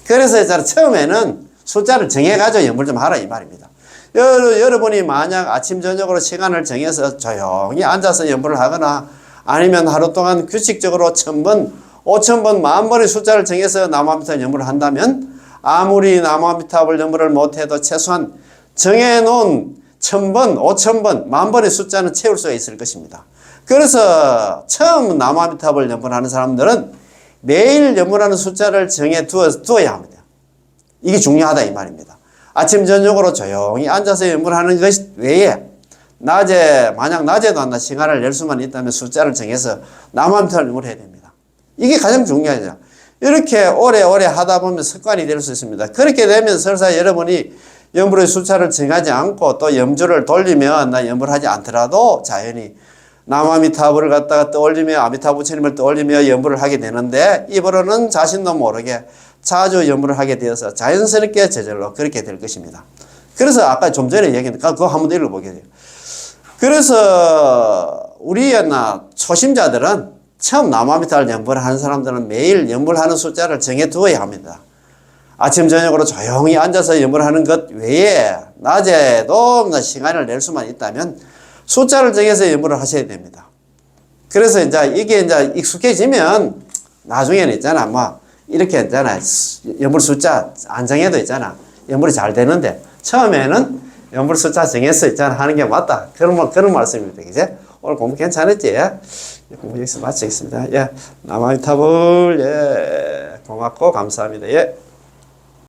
그래서 처음에는 숫자를 정해가지고 연부를 좀 하라 이 말입니다. 여러분이 만약 아침 저녁으로 시간을 정해서 조용히 앉아서 연부를 하거나 아니면 하루 동안 규칙적으로 1000번, 5000번, 10,000번의 숫자를 정해서 남아미타 연부를 한다면 아무리 남아미타불 연부를 못해도 최소한 정해놓은 1000번, 5000번, 10,000번의 숫자는 채울 수가 있을 것입니다. 그래서 처음 나무아미타불을 염불하는 사람들은 매일 염불하는 숫자를 정해 두어야 합니다. 이게 중요하다 이 말입니다. 아침 저녁으로 조용히 앉아서 염불하는 것 외에 만약 낮에도 시간을 낼 수만 있다면 숫자를 정해서 나무아미타불을 염불해야 됩니다. 이게 가장 중요하죠. 이렇게 오래오래 하다 보면 습관이 될 수 있습니다. 그렇게 되면 설사 여러분이 염불의 숫자를 정하지 않고 또 염주를 돌리면 염불하지 않더라도 자연히 나무아미타불을 갖다가 떠올리며 아미타불 부처님을 떠올리며 염불을 하게 되는데 입으로는 자신도 모르게 자주 염불을 하게 되어서 자연스럽게 저절로 그렇게 될 것입니다. 그래서 아까 좀 전에 얘기했는데 그거 한번 읽어보게 돼요. 그래서 우리 초심자들은 처음 나무아미타불 염불을 하는 사람들은 매일 염불하는 숫자를 정해 두어야 합니다. 아침 저녁으로 조용히 앉아서 염불하는 것 외에 낮에도 시간을 낼 수만 있다면 숫자를 정해서 염불을 하셔야 됩니다. 그래서 이게 익숙해지면 나중에는 이렇게 염불 숫자 안 정해도 염불이 잘 되는데 처음에는 염불 숫자 정해서 하는 게 맞다. 그런 말씀입니다. 그제? 오늘 공부 괜찮았지? 공부 여기서 마치겠습니다. 예. 나무아미타불, 예. 고맙고 감사합니다. 예.